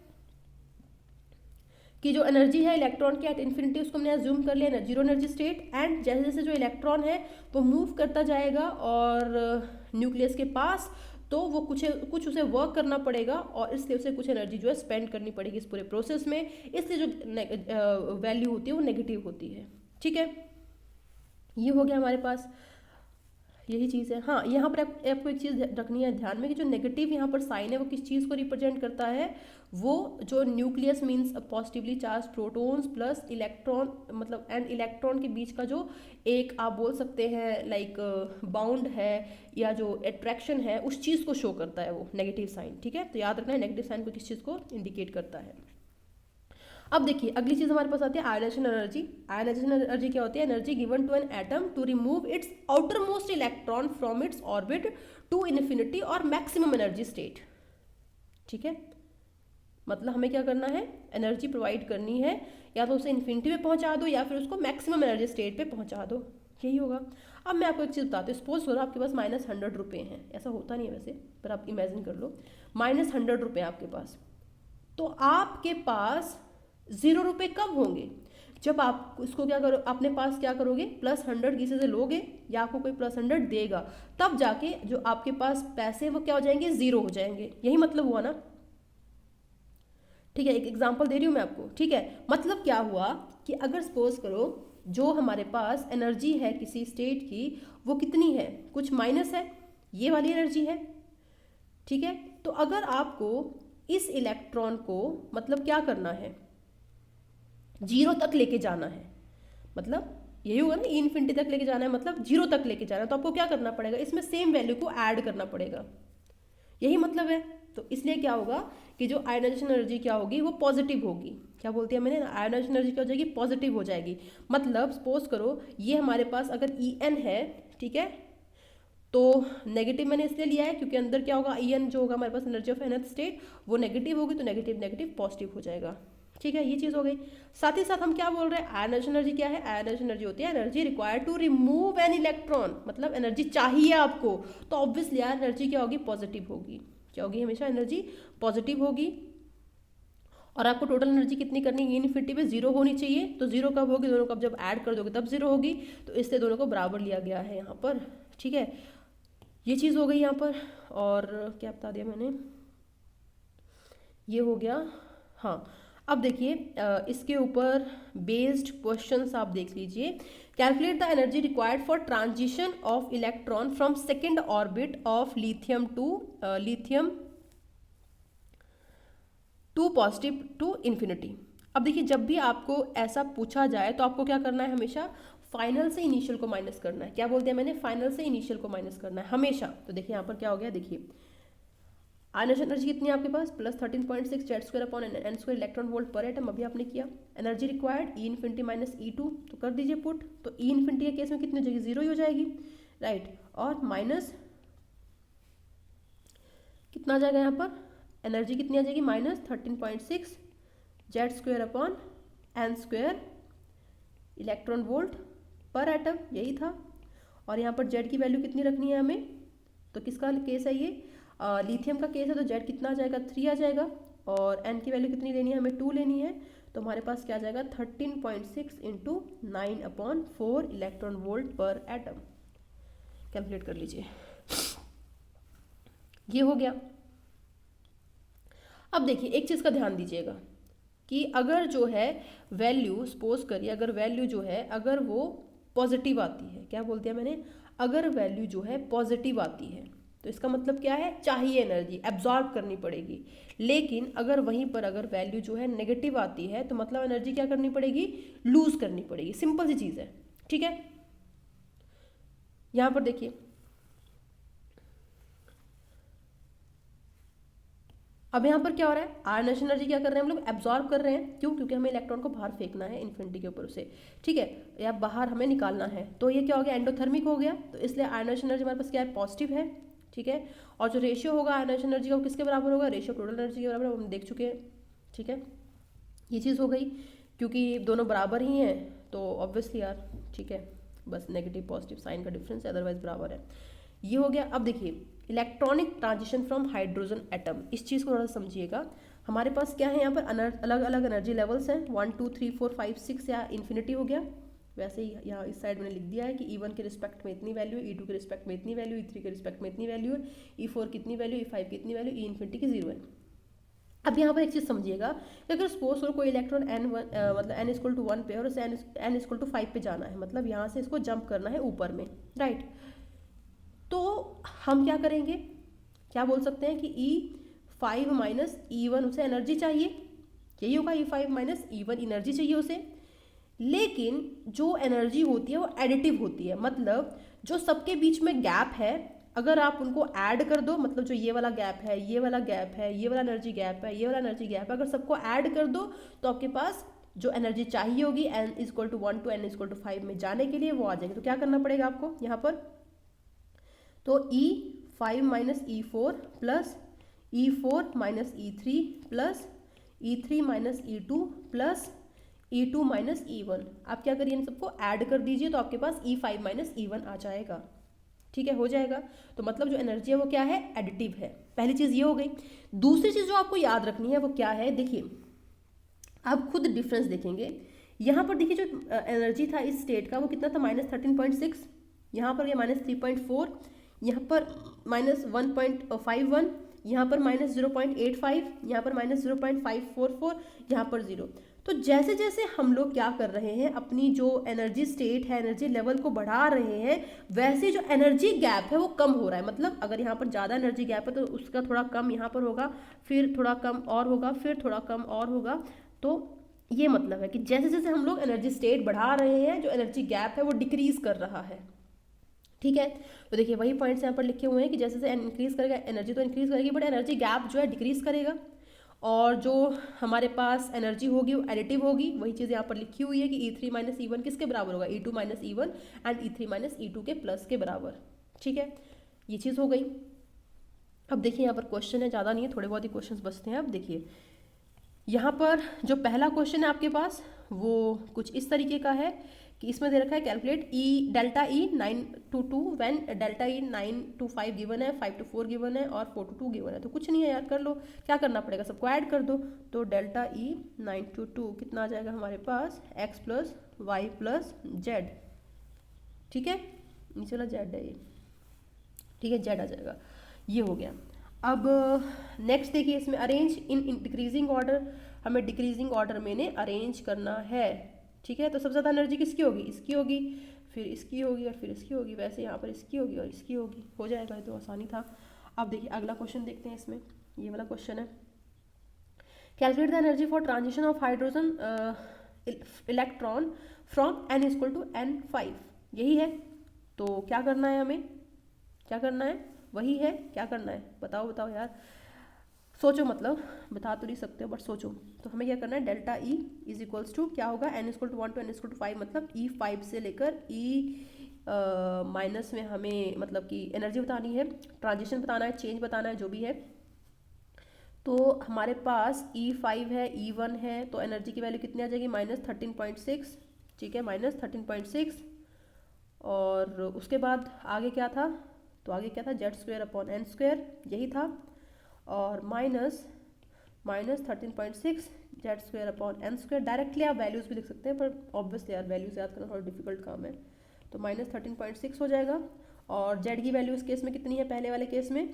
कि जो एनर्जी है इलेक्ट्रॉन की एट इन्फिनिटी, उसको हमने अज्यूम कर लिया जीरो एनर्जी स्टेट, एंड जैसे जैसे जो इलेक्ट्रॉन है वो मूव करता जाएगा और न्यूक्लियस के पास, तो वो कुछ उसे वर्क करना पड़ेगा, और इसलिए उसे कुछ एनर्जी जो है स्पेंड करनी पड़ेगी इस पूरे प्रोसेस में, इसलिए जो वैल्यू होती है वो नेगेटिव होती है, ठीक है। ये हो गया हमारे पास, यही चीज़ है। हाँ, यहाँ पर आपको एक चीज़ रखनी है ध्यान में कि जो नेगेटिव यहाँ पर साइन है वो किस चीज़ को रिप्रेजेंट करता है, वो जो nucleus means positively charge protons plus electron, मतलब एंड इलेक्ट्रॉन के बीच का जो एक आप बोल सकते हैं लाइक बाउंड है या जो अट्रैक्शन है, उस चीज़ को शो करता है वो नेगेटिव साइन, ठीक है। तो याद रखना है नेगेटिव साइन को किस चीज़ को इंडिकेट करता है। अब देखिए अगली चीज हमारे पास आती है आयोनाइजेशन एनर्जी। आयोनाइजेशन एनर्जी क्या होती है, energy given to an atom to remove its outer most electron from its orbit to infinity और मैक्सिमम एनर्जी स्टेट, ठीक है। मतलब हमें क्या करना है, एनर्जी प्रोवाइड करनी है, या तो उसे इन्फिनिटी पे पहुंचा दो या फिर उसको मैक्सिमम एनर्जी स्टेट पे पहुंचा दो, यही होगा। अब मैं आपको एक चीज़ बताती हूँ, सपोज करो आपके पास -100 रुपये हैं, ऐसा होता नहीं है वैसे, पर आप इमेजिन कर लो -100 रुपये आपके पास, तो आपके पास 0 रुपये कब होंगे, जब आप इसको क्या करो, अपने पास क्या करोगे, +100 किसी से लोगे या आपको कोई +100 देगा, तब जाके जो आपके पास पैसे वो क्या हो जाएंगे, 0 हो जाएंगे, यही मतलब हुआ ना। ठीक है, एक एग्जांपल दे रही हूँ मैं आपको, ठीक है। मतलब क्या हुआ कि अगर सपोज करो जो हमारे पास एनर्जी है किसी स्टेट की, वो कितनी है, कुछ माइनस है, ये वाली एनर्जी है, ठीक है। तो अगर आपको इस इलेक्ट्रॉन को मतलब क्या करना है, 0 तक लेके जाना है, मतलब यही होगा ना, इन्फिनिटी तक लेके जाना है, मतलब 0 तक लेके जाना है, तो आपको क्या करना पड़ेगा, इसमें सेम वैल्यू को ऐड करना पड़ेगा, यही मतलब है। तो इसलिए क्या होगा कि जो आयोनाइजेशन एनर्जी क्या होगी, वो पॉजिटिव होगी। क्या बोलती है मैंने, आयोनाइजेशन एनर्जी क्या हो जाएगी, पॉजिटिव हो जाएगी। मतलब सपोज करो ये हमारे पास अगर En है, ठीक है, तो नेगेटिव मैंने इसलिए लिया है क्योंकि अंदर क्या होगा, En जो होगा हमारे पास एनर्जी ऑफ एनथ स्टेट, वो नेगेटिव होगी, तो नेगेटिव नेगेटिव पॉजिटिव हो जाएगा, ठीक है, ये चीज़ हो गई। साथ ही साथ हम क्या बोल रहे हैं, आयोनाइजेशन एनर्जी क्या है, आयोनाइजेशन एनर्जी होती है energy required to remove an electron, मतलब एनर्जी चाहिए आपको, तो ऑब्वियसली यार एनर्जी क्या होगी, पॉजिटिव होगी, क्या होगी, हमेशा एनर्जी पॉजिटिव होगी। और आपको टोटल एनर्जी कितनी करनी है, इन्फिनिटी पे 0 होनी चाहिए, तो 0 कब होगी, दोनों को जब ऐड कर दोगे तब 0 होगी, तो इसलिए दोनों को बराबर लिया गया है यहाँ पर, ठीक है, ये चीज़ हो गई यहाँ पर। और क्या बता दिया मैंने, ये हो गया। हाँ, अब देखिए इसके ऊपर बेस्ड क्वेश्चंस आप देख लीजिए। Calculate the energy required for transition of electron from second orbit of lithium to positive to infinity. अब देखिए जब भी आपको ऐसा पूछा जाए तो आपको क्या करना है, हमेशा फाइनल से इनिशियल को माइनस करना है। क्या बोलते हैं मैंने, फाइनल से इनिशियल को माइनस करना है हमेशा। तो देखिए यहाँ पर क्या हो गया, देखिए आयोनाइजेशन एनर्जी कितनी है आपके पास, +13.6 Z² electron volt per atom, अभी आपने किया। Energy required E infinity -E2, तो कर दीजिए पुट, तो E इन्फिनिटी के केस में कितनी हो जाएगी, 0 ही हो जाएगी, राइट। और माइनस कितना आ जाएगा यहाँ पर, एनर्जी कितनी आ जाएगी, -13.6 Z² electron volt per atom, यही था। और यहाँ पर Z की वैल्यू कितनी रखनी है हमें, तो किसका केस है ये, लिथियम का केस है, तो Z कितना आ जाएगा, 3 आ जाएगा। और N की वैल्यू कितनी लेनी है हमें, 2 लेनी है, तो हमारे पास क्या आ जाएगा, 13.6 × 9/4 electron volt per atom. Calculate कर लीजिए, ये हो गया। अब देखिए एक चीज़ का ध्यान दीजिएगा कि अगर जो है वैल्यू, सपोज करिए अगर वैल्यू जो है अगर वो पॉजिटिव आती है, क्या बोलते हैं मैंने, अगर वैल्यू जो है पॉजिटिव आती है तो इसका मतलब क्या है, चाहिए एनर्जी एब्जॉर्ब करनी पड़ेगी। लेकिन अगर वहीं पर अगर वैल्यू जो है नेगेटिव आती है तो मतलब एनर्जी क्या करनी पड़ेगी, लूज करनी पड़ेगी, सिंपल सी चीज़ है, ठीक है। यहाँ पर देखिए अब यहाँ पर क्या हो रहा है, आयोनाइजेशन एनर्जी क्या कर रहे हैं हम लोग, एब्जॉर्ब कर रहे हैं, क्यों, क्योंकि हमें इलेक्ट्रॉन को बाहर फेंकना है इन्फिनिटी के ऊपर उसे, ठीक है, या बाहर हमें निकालना है, तो ये क्या हो गया, एंडोथर्मिक हो गया, तो इसलिए आयोनाइजेशन एनर्जी हमारे पास क्या है, पॉजिटिव है, ठीक है। और जो रेशियो होगा आयोनाइजेशन एनर्जी का वो किसके बराबर होगा, रेशियो टोटल एनर्जी के बराबर, हम देख चुके हैं, ठीक है, ये चीज़ हो गई। क्योंकि दोनों बराबर ही हैं तो ऑब्वियसली यार, ठीक है, बस नेगेटिव पॉजिटिव साइन का डिफरेंस है, अदरवाइज बराबर है, ये हो गया। अब देखिए electronic transition from hydrogen atom, इस चीज़ को थोड़ा समझिएगा। हमारे पास क्या है यहाँ पर, अलग अलग एनर्जी लेवल्स हैं, 1 2 3 4 5 6 या इन्फिनिटी हो गया। वैसे ही यहाँ इस साइड मैंने लिख दिया है कि E1 के रिस्पेक्ट में इतनी वैल्यू है, E2 के रिस्पेक्ट में इतनी वैल्यू, E3 के रिस्पेक्ट में इतनी वैल्यू है, E4 कितनी वैल्यू, E5 की इतनी वैल्यू, E इन्फिनिटी की 0 है। अब यहाँ पर एक चीज़ समझिएगा कि अगर सपोज करो कोई इलेक्ट्रॉन मतलब n = 1 पे और उसे n = 5 पे जाना है, मतलब यहाँ से इसको जंप करना है ऊपर में, राइट। तो हम क्या करेंगे, क्या बोल सकते हैं कि E5 - E1 उसे एनर्जी चाहिए, यही होगा, E5 - E1 एनर्जी चाहिए उसे। लेकिन जो एनर्जी होती है वो एडिटिव होती है, मतलब जो सबके बीच में गैप है अगर आप उनको ऐड कर दो, मतलब जो ये वाला गैप है, ये वाला गैप है, ये वाला एनर्जी गैप है, ये वाला एनर्जी गैप है, अगर सबको ऐड कर दो तो आपके पास जो एनर्जी चाहिए होगी n = 1 to n = 5 में जाने के लिए वो आ जाएगी। तो क्या करना पड़ेगा आपको यहाँ पर, तो E5 - E4 plus E4 - E3 plus E3 minus E2 plus E2 minus E1। आप क्या करिए, इन सबको ऐड कर दीजिए तो आपके पास E5 माइनस E1 आ जाएगा। ठीक है, हो जाएगा। तो मतलब जो एनर्जी है वो क्या है, एडिटिव है। पहली चीज़ ये हो गई। दूसरी चीज़ जो आपको याद रखनी है वो क्या है, देखिए आप खुद डिफरेंस देखेंगे। यहाँ पर देखिए जो एनर्जी था इस स्टेट का वो कितना था, -13.6, यहाँ पर ये -3.4, यहाँ पर -1.51, यहाँ पर -0.85, यहाँ पर -0.544, यहाँ पर 0। तो जैसे जैसे हम लोग क्या कर रहे हैं, अपनी जो एनर्जी स्टेट है, एनर्जी लेवल को बढ़ा रहे हैं, वैसे जो एनर्जी गैप है वो कम हो रहा है। मतलब अगर यहाँ पर ज़्यादा एनर्जी गैप है तो उसका थोड़ा कम यहाँ पर होगा, फिर थोड़ा कम और होगा, फिर थोड़ा कम और होगा। तो ये मतलब है कि जैसे जैसे हम लोग एनर्जी स्टेट बढ़ा रहे हैं, जो एनर्जी गैप है वो डिक्रीज कर रहा है। ठीक है, तो देखिए वही पॉइंट्स यहाँ पर लिखे हुए हैं कि जैसे जैसे इंक्रीज करेगा एनर्जी तो इंक्रीज करेगी, बट एनर्जी गैप जो है डिक्रीज करेगा। और जो हमारे पास एनर्जी होगी वो एडिटिव होगी। वही चीज़ यहाँ पर लिखी हुई है कि E3 माइनस E1 किसके बराबर होगा, E2 minus E1 and E3 minus E2 के प्लस के बराबर। ठीक है, ये चीज़ हो गई। अब देखिए यहाँ पर क्वेश्चन है, ज़्यादा नहीं है, थोड़े बहुत ही क्वेश्चन बचते हैं। अब देखिए यहाँ पर जो पहला क्वेश्चन है आपके पास वो कुछ इस तरीके का है कि इसमें दे रखा है calculate delta E 9 to 2 when delta E 9 to 5 given है, 5 to 4 गिवन है और 4 to 2 गिवन है। तो कुछ नहीं है यार, कर लो। क्या करना पड़ेगा, सबको ऐड कर दो। तो डेल्टा ई 9 to 2 कितना आ जाएगा हमारे पास, X plus Y plus Z. ठीक है, नीचे वाला जेड है ये। ठीक है, जेड आ जाएगा, ये हो गया। अब नेक्स्ट देखिए, इसमें अरेंज इन डिक्रीजिंग ऑर्डर, हमें डिक्रीजिंग ऑर्डर में ने अरेंज करना है। ठीक है, तो सबसे ज़्यादा एनर्जी किसकी होगी, इसकी होगी, फिर इसकी होगी और फिर इसकी होगी। वैसे यहाँ पर इसकी होगी और इसकी होगी, हो जाएगा। ये तो आसानी था। अब देखिए अगला क्वेश्चन देखते हैं। इसमें ये वाला क्वेश्चन है, calculate the energy for transition of hydrogen electron from n equal to n5। यही है। तो क्या करना है हमें, क्या करना है, वही है। क्या करना है बताओ बताओ यार, सोचो। मतलब बता तो नहीं सकते हो बट सोचो। तो हमें क्या करना है, delta E is equals to क्या होगा, n equal to 1 to n equal to 5, मतलब E5 से लेकर E माइनस में हमें मतलब कि एनर्जी बतानी है, ट्रांजिशन बताना है, चेंज बताना है, जो भी है। तो हमारे पास E5 है, E1 है, तो एनर्जी की वैल्यू कितनी आ जाएगी, -13.6। ठीक है, -13.6। और उसके बाद आगे क्या था, तो आगे क्या था, Z² अपॉन n², यही था। और -13.6 Z² अपॉन n²। डायरेक्टली आप वैल्यूज़ भी लिख सकते हैं, पर ऑब्वियसली यार वैल्यूज याद करना थोड़ा डिफिकल्ट काम है। तो -13.6 हो जाएगा। और Z की वैल्यू इस केस में कितनी है, पहले वाले केस में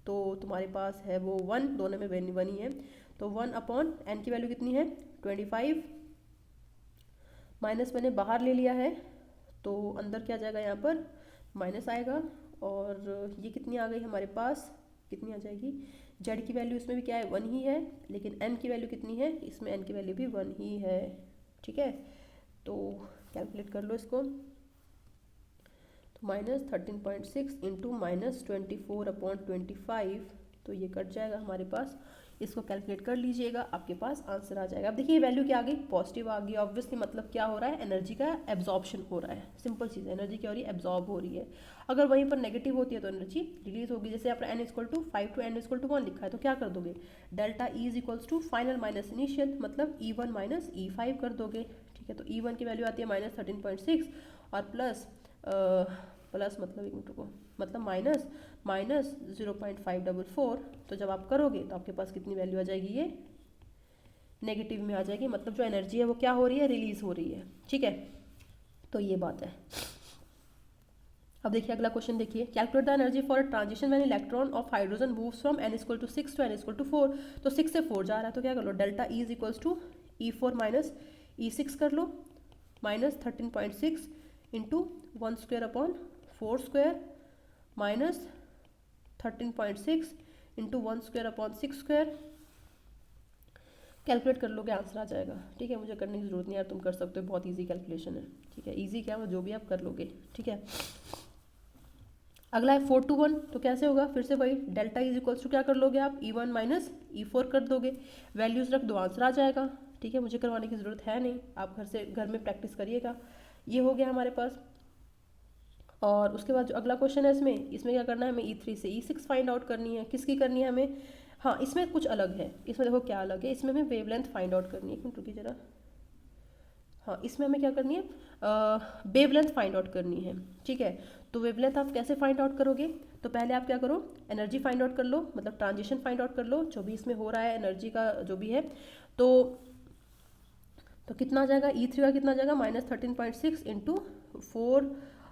तो तुम्हारे पास है वो 1, दोनों में 1 ही है। तो 1 अपॉन n की वैल्यू कितनी है, 25। माइनस मैंने बाहर ले लिया है, तो अंदर क्या जाएगा, यहाँ पर माइनस आएगा। और ये कितनी आ गई हमारे पास, कितनी आ जाएगी, जेड की वैल्यू इसमें भी क्या है, 1 ही है, लेकिन एन की वैल्यू कितनी है, इसमें एन की वैल्यू भी 1 ही है। ठीक है, तो कैलकुलेट कर लो इसको। तो -13.6 इंटू -24 अपॉन 25, तो ये कट जाएगा हमारे पास। इसको कैलकुलेट कर लीजिएगा, आपके पास आंसर आ जाएगा। अब देखिए वैल्यू क्या आ गई, पॉजिटिव आ गई। ऑब्वियसली मतलब क्या हो रहा है, एनर्जी का एब्जॉर्प्शन हो रहा है। सिंपल चीज़ है, एनर्जी क्या हो रही है, एब्जॉर्ब हो रही है। अगर वहीं पर नेगेटिव होती है तो एनर्जी रिलीज होगी। जैसे आपने n equal to 5 to n equal to 1 लिखा है, तो क्या कर दोगे, delta E is equals to final minus initial, मतलब E1 माइनस E5 कर दोगे। ठीक है, तो E1 की वैल्यू आती है -13.6 और प्लस मतलब एक मिनट को, मतलब माइनस 0.544। तो जब आप करोगे तो आपके पास कितनी वैल्यू आ जाएगी, ये नेगेटिव में आ जाएगी। मतलब जो एनर्जी है वो क्या हो रही है, रिलीज हो रही है। ठीक है, तो ये बात है। अब देखिए अगला क्वेश्चन देखिए, calculate the energy for transition when electron of hydrogen moves from n equal to 6 to n equal to 4। तो 6 से 4 जा रहा है, तो क्या कर लो, delta E is equals to E4 minus E6 कर लो, -13.6 into 1² upon 4² -13.6 into 1² upon 6²। Calculate कर लोगे, आंसर आ जाएगा। ठीक है, मुझे करने की जरूरत नहीं यार, तुम कर सकते हो, बहुत इजी कैलकुलेशन है। ठीक है, इजी क्या, वो जो भी आप कर लोगे। ठीक है, अगला है 4 to 1। तो कैसे होगा, फिर से वही डेल्टा इज इक्वल्स टू क्या कर लोगे आप, E1 माइनस E4 कर दोगे, वैल्यूज रख दो, आंसर आ जाएगा। ठीक है, मुझे करवाने की ज़रूरत है नहीं, आप घर में प्रैक्टिस करिएगा। ये हो गया हमारे पास। और उसके बाद जो अगला क्वेश्चन है, इसमें क्या करना है, हमें E3 से E6 फाइंड आउट करनी है। किसकी करनी है हमें, हाँ, इसमें कुछ अलग है, इसमें देखो क्या अलग है, इसमें हमें वेवलेंथ फाइंड आउट करनी है। क्यों, रुकी जरा। हाँ, इसमें हमें क्या करनी है, वेवलेंथ फाइंड आउट करनी है। ठीक है, तो वेवलेंथ आप कैसे फाइंड आउट करोगे, तो पहले आप क्या करो, एनर्जी फाइंड आउट कर लो, मतलब ट्रांजिशन फाइंड आउट कर लो, जो भी इसमें हो रहा है एनर्जी का जो भी है। तो कितना आ जाएगा, E3 का कितना आ जाएगा, -13.6 इंटू 4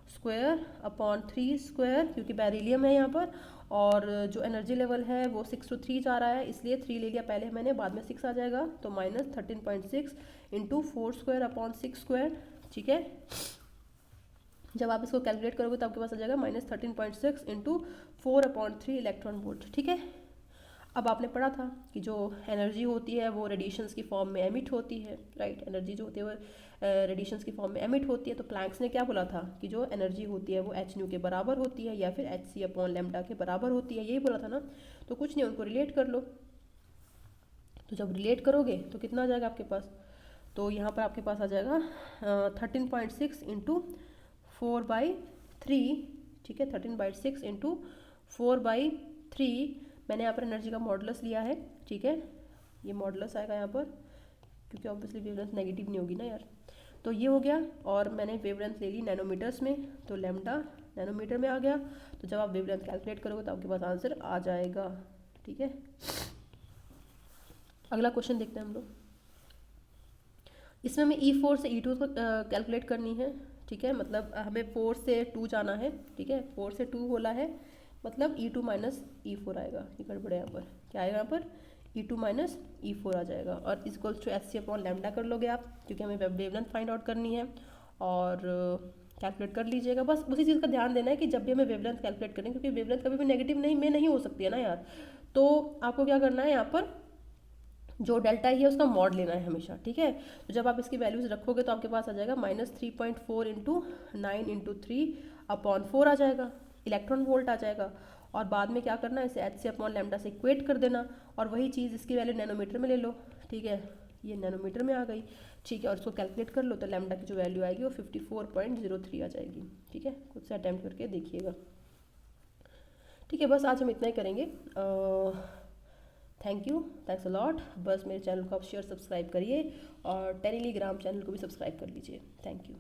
स्क्वायर अपॉन 3 स्क्वायर, क्योंकि बेरिलियम है यहाँ पर, और जो एनर्जी लेवल है वो 6 to 3 जा रहा है, इसलिए 3 ले लिया पहले मैंने, बाद में 6 आ जाएगा, तो -13.6 इंटू 4 स्क्वायर अपॉन 6 स्क्वायर। ठीक है, जब आप इसको कैलकुलेट करोगे तो आपके पास आ जाएगा -13.6 इंटू 4/3 इलेक्ट्रॉन वोल्ट। ठीक है, अब आपने पढ़ा था कि जो एनर्जी होती है वो रेडिएशंस की फॉर्म में एमिट होती है, राइट। एनर्जी जो होती है वो रेडिएशंस की फॉर्म में एमिट होती है। तो प्लैंक्स ने क्या बोला था कि जो एनर्जी होती है वो hν के बराबर होती है या फिर hc/λ के बराबर होती है, यही बोला था ना। तो कुछ नहीं, उनको रिलेट कर लो। तो जब रिलेट करोगे तो कितना आ जाएगा आपके पास, तो यहाँ पर आपके पास आ जाएगा 13.6 इंटू 4/3। ठीक है, 13/6 इंटू 4/3। मैंने यहाँ पर एनर्जी का मॉडुलस लिया है। ठीक है, ये मॉडुलस आएगा यहाँ पर, क्योंकि ऑब्वियसली वेवलेंथ नेगेटिव नहीं होगी ना यार। तो ये हो गया, और मैंने वेवलेंथ ले ली नैनोमीटर्स में, तो लैम्डा नैनोमीटर में आ गया। तो जब आप वेवलेंथ कैलकुलेट करोगे तो आपके पास आंसर आ जाएगा। ठीक है, अगला क्वेश्चन देखते हैं हम लोग। इसमें हमें E4 से E2 को कैलकुलेट करनी है। ठीक है, मतलब हमें 4 से 2 जाना है। ठीक है, 4 से 2 बोला है, मतलब E2 माइनस E4 आएगा। ये गड़बड़ है यहाँ पर, क्या आएगा यहाँ पर, E2 माइनस E4 आ जाएगा, और इक्वल्स टू hc/λ कर लोगे आप, क्योंकि हमें वेवलेंथ फाइंड आउट करनी है, और कैलकुलेट कर लीजिएगा। बस उसी चीज़ का ध्यान देना है कि जब भी हमें वेवलेंथ कैलकुलेट करें, क्योंकि वेवलेंथ कभी भी नेगेटिव नहीं हो सकती है ना यार, तो आपको क्या करना है, यहाँ पर जो डेल्टा है उसका मॉड लेना है हमेशा। ठीक है, तो जब आप इसकी वैल्यूज रखोगे तो आपके पास आ जाएगा -3.4 इंटू 9 इंटू 3/4 आ जाएगा, इलेक्ट्रॉन वोल्ट आ जाएगा। और बाद में क्या करना है, इसे hc/λ से इक्वेट कर देना, और वही चीज़ इसकी वैल्यू नैनोमीटर में ले लो। ठीक है, ये नैनोमीटर में आ गई। ठीक है, और इसको कैलकुलेट कर लो तो लैम्डा की जो वैल्यू आएगी वो 54.03 आ जाएगी। ठीक है, खुद से अटैम्प्ट करके देखिएगा। ठीक है, बस आज हम इतना ही करेंगे। Thank you, thanks a lot. बस मेरे चैनल को आप शेयर सब्सक्राइब करिए, और टेलीग्राम चैनल को भी सब्सक्राइब कर लीजिए। Thank you.